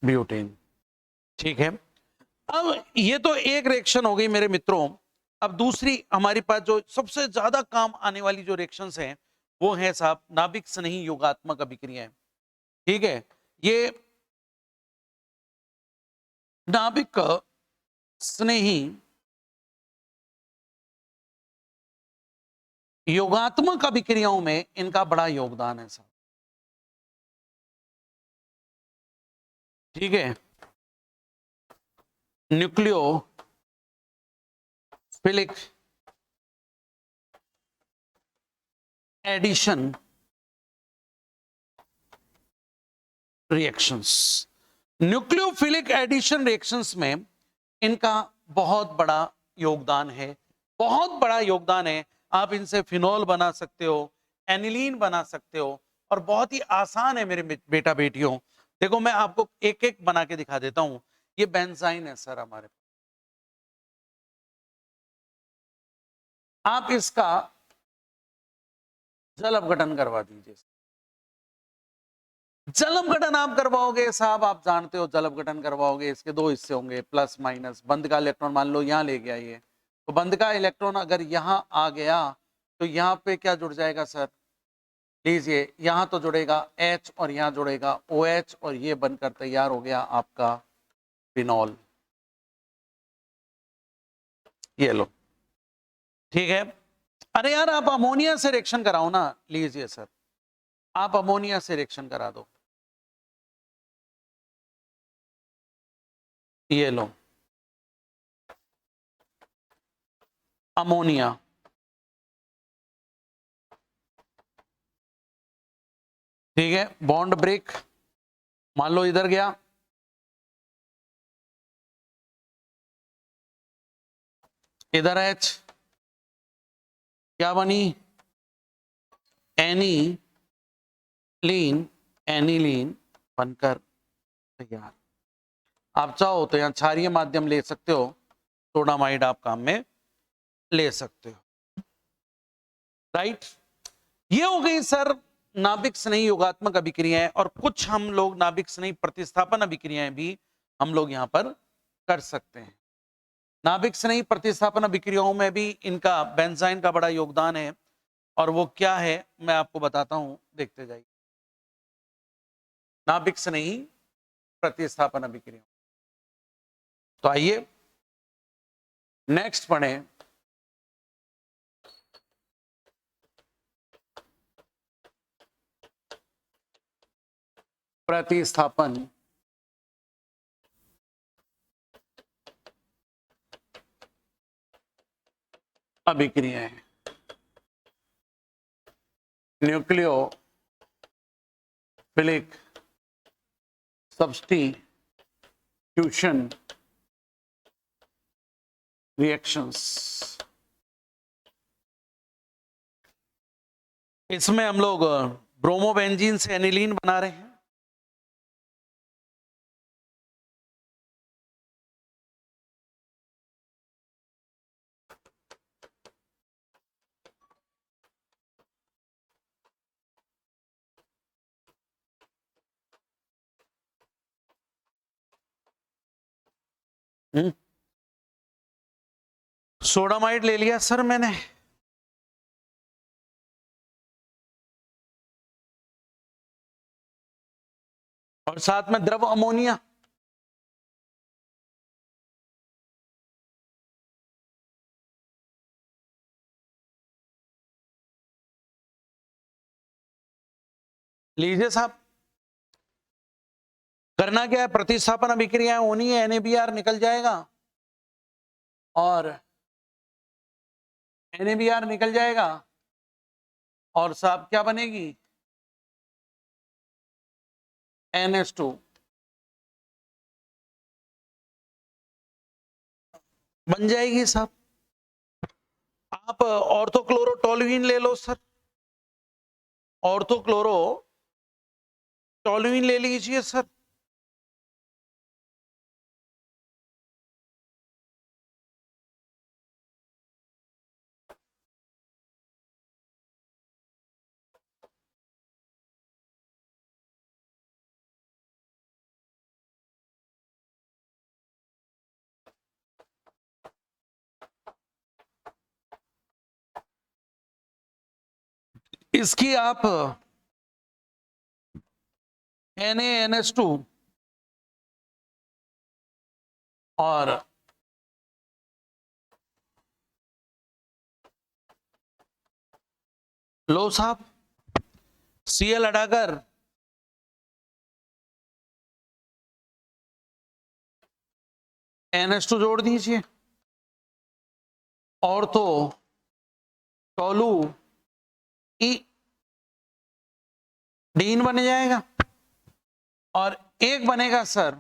butane, ठीक है। अब ये तो एक रिएक्शन हो गई मेरे मित्रों। अब दूसरी हमारे पास जो सबसे ज्यादा काम आने वाली जो रिएक्शंस हैं वो है साहब नाभिक स्नेही योगात्मक अभिक्रियाएं, ठीक है। ये नाभिक स्नेही योगात्मक अभिक्रियाओं में इनका बड़ा योगदान है साहब, ठीक है। Nucleophilic addition reactions, nucleophilic addition reactions में इनका बहुत बड़ा योगदान है। बहुत बड़ा योगदान है। आप इनसे फिनोल बना सकते हो, एनिलीन बना सकते हो, और बहुत ही आसान है मेरे बेटा बेटियों। देखो मैं आपको एक एक बना के दिखा देता हूं। ये बेंजाइन है सर हमारे पास। आप इसका जल अपघटन करवा दीजिए। जल अपघटन आप करवाओगे साहब, आप जानते हो जल अपघटन करवाओगे, इसके दो हिस्से होंगे, प्लस माइनस। बंद का इलेक्ट्रॉन मान लो यहां ले गया ये, तो बंद का इलेक्ट्रॉन अगर यहां आ गया तो यहां पे क्या जुड़ जाएगा सर? लीजिए, यहां तो जुड़ेगा H और यहां जुड़ेगा OH, और ये बनकर तैयार हो गया आपका फिनॉल। ये लो, ठीक है। अरे यार आप अमोनिया से रिएक्शन कराओ ना। लीजिए सर, आप अमोनिया से रिएक्शन करा दो। ये लो अमोनिया, ठीक है। बॉन्ड ब्रेक, मान लो इधर गया, इधर H, क्या बनी? एनीलीन, एनीलीन बनकर तैयार। आप चाहो तो यहां क्षारीय माध्यम ले सकते हो, सोडामाइड आप काम में ले सकते हो, राइट। ये हो गई सर नाभिक स्नेही योगात्मक अभिक्रियाएं, और कुछ हम लोग नाभिक स्नेही प्रतिस्थापन अभिक्रियाएं भी हम लोग यहां पर कर सकते हैं। नाभिक स्नेही प्रतिस्थापन अभिक्रियाओं में भी इनका बेंजाइन का बड़ा योगदान है, और वो क्या है मैं आपको बताता हूं, देखते जाइए। नाभिक स्नेही प्रतिस्थापन अभिक्रिया, तो आइए नेक्स्ट पढ़ें। प्रतिस्थापन अभिक्रियाएं, न्यूक्लियोफिलिक सब्स्टिट्यूशन रिएक्शंस। इसमें हम लोग ब्रोमोबेंजीन से एनिलीन बना रहे हैं। सोडामाइड ले लिया सर मैंने, और साथ में द्रव अमोनिया। लीजिए साहब, करना क्या है, प्रतिस्थापन अभिक्रियाएं होनी है, NaBr निकल जाएगा, और NaBr निकल जाएगा, और साहब क्या बनेगी? NH2 बन जाएगी साहब। आप ऑर्थोक्लोरोटोलुइन ले लो सर, ऑर्थोक्लोरोटोलुइन ले लीजिए सर। इसकी आप NaNH2 और लो साहब, Cl हटाकर NH2 जोड़ दीजिए, और तो टोलू ई डीन बन जाएगा, और एक बनेगा सर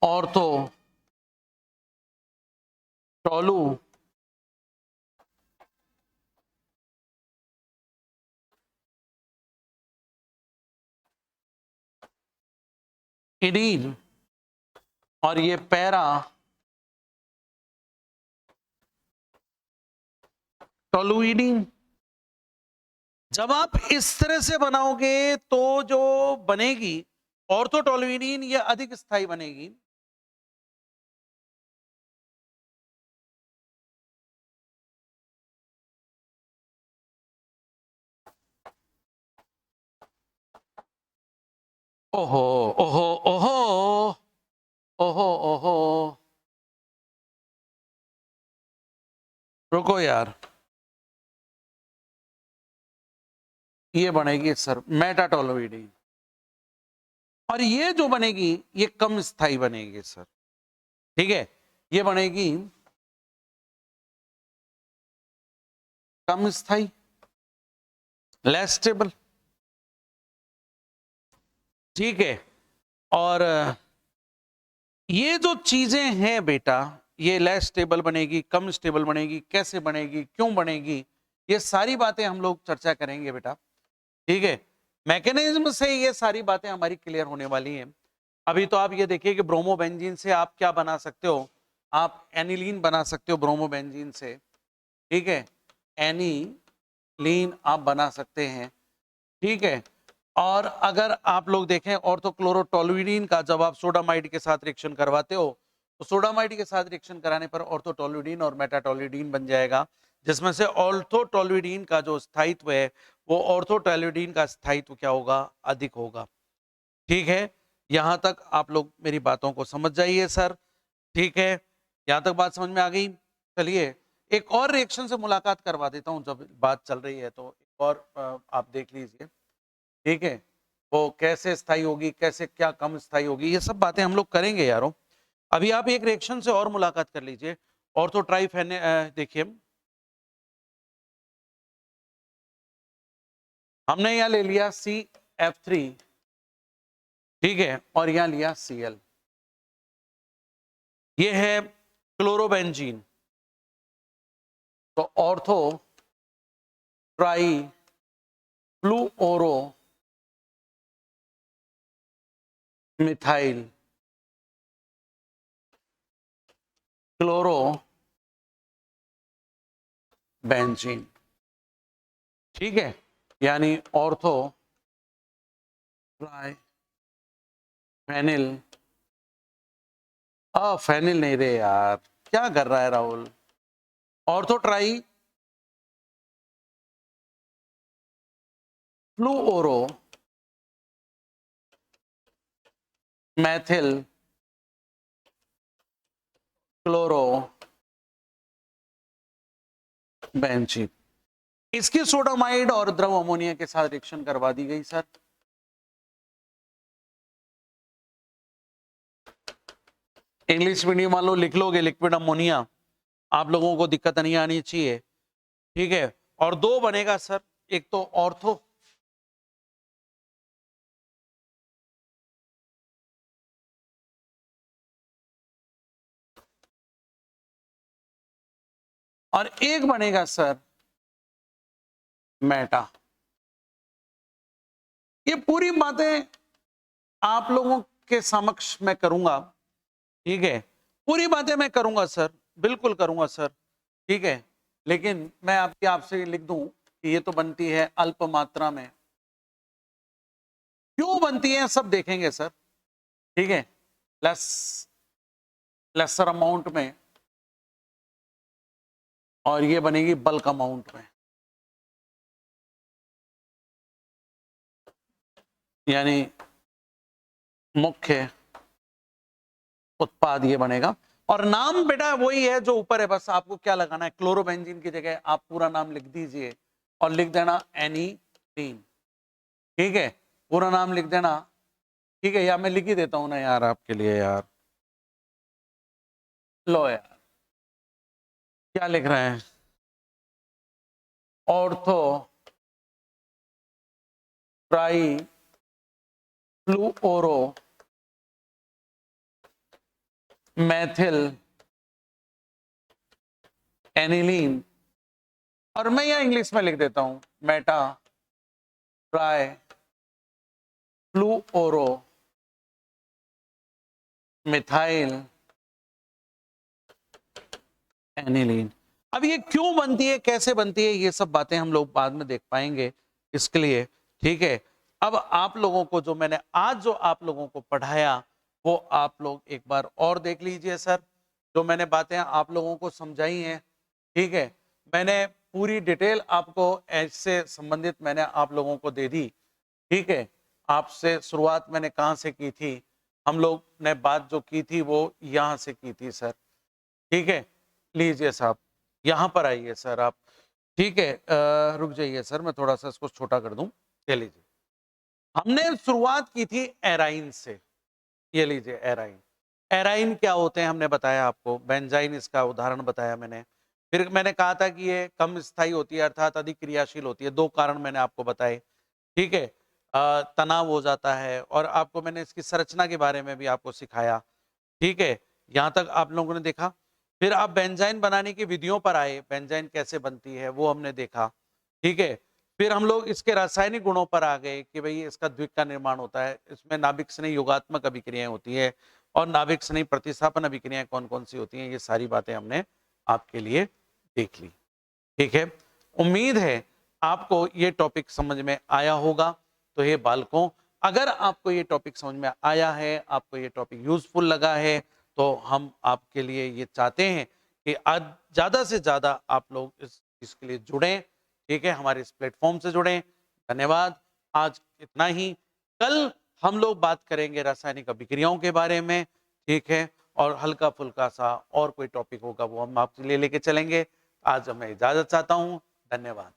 ऑर्थो टोलू इडीन और ये पैरा टोलुइडीन। जब आप इस तरह से बनाओगे तो जो बनेगी ऑर्थोटोलुइडीन ये अधिक स्थायी बनेगी। ओहो ओहो ओहो ओहो ओहो, रुको यार, ये बनेगी सर मेटाटोलोइडीन और ये जो बनेगी ये कम स्थायी बनेगी सर। ठीक है, ये बनेगी कम स्थायी, लेस स्टेबल। ठीक है, और ये जो चीजें हैं बेटा, ये लेस स्टेबल बनेगी, कम स्टेबल बनेगी, कैसे बनेगी, क्यों बनेगी, ये सारी बातें हम लोग चर्चा करेंगे बेटा। ठीक है, मैकेनिज्म से ये सारी बातें हमारी क्लियर होने वाली हैं। अभी तो आप ये देखिए कि ब्रोमोबेंजीन से आप क्या बना सकते हो, आप एनिलीन बना सकते हो ब्रोमोबेंजीन से। ठीक है, एनिलीन आप बना सकते हैं। ठीक है, और अगर आप लोग देखें ऑर्थोक्लोरोटोलुइडीन का जब आप सोडामाइड के साथ रिएक्शन करवाते हो तो सोडामाइड के साथ रिएक्शन कराने पर ऑर्थोटोलुइडीन और मेटाटोलुइडीन बन जाएगा, जिसमें से ऑर्थोटोलुइडीन का जो स्थायित्व है वो ऑर्थोटोलुइडीन का स्थायित्व क्या होगा, अधिक होगा। ठीक है, यहां तक आप लोग मेरी बातों को समझ जाइए सर। ठीक है, यहां तक बात समझ में आ गई। चलिए एक और रिएक्शन से मुलाकात करवा देता हूं, जब बात चल रही है तो एक और आप देख लीजिए। ठीक है, वो कैसे स्थायी होगी, कैसे क्या कम स्थायी होगी, ये सब बातें हम लोग करेंगे यारों। अभी आप एक रिएक्शन से और मुलाकात कर लीजिए, ऑर्थोट्राइफेने, देखिए हमने यहां ले लिया CF3, ठीक है, और यहां लिया Cl, ये है क्लोरोबेंजीन। तो ortho tri fluoro methyl chloro benzene. ठीक है, यानी ऑर्थो ट्राई फेनिल, फेनिल नहीं रे यार, क्या कर रहा है Rahul, ortho tri fluoro methyl chloro benzene. इसकी सोडामाइड और द्रव अमोनिया के साथ रिएक्शन करवा दी गई सर। इंग्लिश मीडियम वालों लिख लोगे लिक्विड अमोनिया, आप लोगों को दिक्कत नहीं आनी चाहिए। ठीक है, और दो बनेगा सर, एक तो ऑर्थो और एक बनेगा सर मेटा। ये पूरी बातें आप लोगों के समक्ष मैं करूंगा। ठीक है, पूरी बातें मैं करूंगा सर, बिल्कुल करूंगा सर। ठीक है, लेकिन मैं आपसे लिख दूं कि ये तो बनती है अल्प मात्रा में, क्यों बनती है सब देखेंगे सर। ठीक है, लेसर अमाउंट में, और ये बनेगी बल्क अमाउंट में, यानी मुख्य उत्पाद ये बनेगा। और नाम बेटा वही है जो ऊपर है, बस आपको क्या लगाना है, क्लोरोबेंजीन की जगह आप पूरा नाम लिख दीजिए और लिख देना एनीलीन। ठीक है, पूरा नाम लिख देना। ठीक है, या मैं लिख ही देता हूं ना यार आपके लिए यार, लो यार क्या लिख रहे हैं, ortho tri fluoro Maithil aniline, और मैं यहां इंग्लिश में लिख देता हूं Meta try fluoro methyl aniline. अब ये क्यों बनती है, कैसे बनती है, ये सब बातें हम लोग बाद में देख पाएंगे, इसके लिए ठीक है। अब आप लोगों को जो मैंने आज जो आप लोगों को पढ़ाया वो आप लोग एक बार और देख लीजिए सर। जो मैंने बातें आप लोगों को समझाई हैं, ठीक है, मैंने पूरी डिटेल आपको ऐसे संबंधित मैंने आप लोगों को दे दी, ठीक है। आपसे शुरुआत मैंने कहाँ से की थी, हम लोग ने बात जो की थी वो यहाँ से की थी सर, ठीक है। लीजिए साहब, यहाँ पर आइए सर आप, ठीक है। रुक जाइए सर, मैं थोड़ा सा इसको छोटा कर दूं। ये लीजिए, हमने शुरुआत की थी एराइन से। ये लीजिए एराइन, एराइन क्या होते हैं हमने बताया आपको, बेंजाइन इसका उदाहरण बताया मैंने। फिर मैंने कहा था कि ये कम स्थायी होती है, अर्थात अधिक क्रियाशील होती है। दो कारण मैंने आपको बताए, ठीक है। तनाव हो जाता है, और आपको मैंने इसकी संरचना के बारे में भी आपको सिखाया, ठीक है। यहां तक आप लोगों ने देखा। फिर आप बेंजाइन बनाने की विधियों पर आए, बेंजाइन कैसे बनती है वो हमने देखा, ठीक है। फिर हम लोग इसके रासायनिक गुणों पर आ गए कि भाई इसका द्विक का निर्माण होता है, इसमें नाभिक स्नेह योगात्मक अभिक्रियाएं होती है, और नाभिक स्नेह प्रतिस्थापन अभिक्रियाएं कौन कौन सी होती हैं, ये सारी बातें हमने आपके लिए देख ली, ठीक है। उम्मीद है आपको ये टॉपिक समझ में आया होगा। तो ये बालकों, अगर आपको ये टॉपिक समझ में आया है, आपको ये टॉपिक यूजफुल लगा है, तो हम आपके लिए ये चाहते हैं कि आज ज़्यादा से ज़्यादा आप लोग इसके लिए जुड़ें, ठीक है, हमारे इस प्लेटफॉर्म से जुड़ें। धन्यवाद, आज इतना ही। कल हम लोग बात करेंगे रासायनिक अभिक्रियाओं के बारे में, ठीक है, और हल्का फुल्का सा और कोई टॉपिक होगा वो हम आपके लिए लेके चलेंगे। आज मैं इजाजत चाहता हूं, धन्यवाद।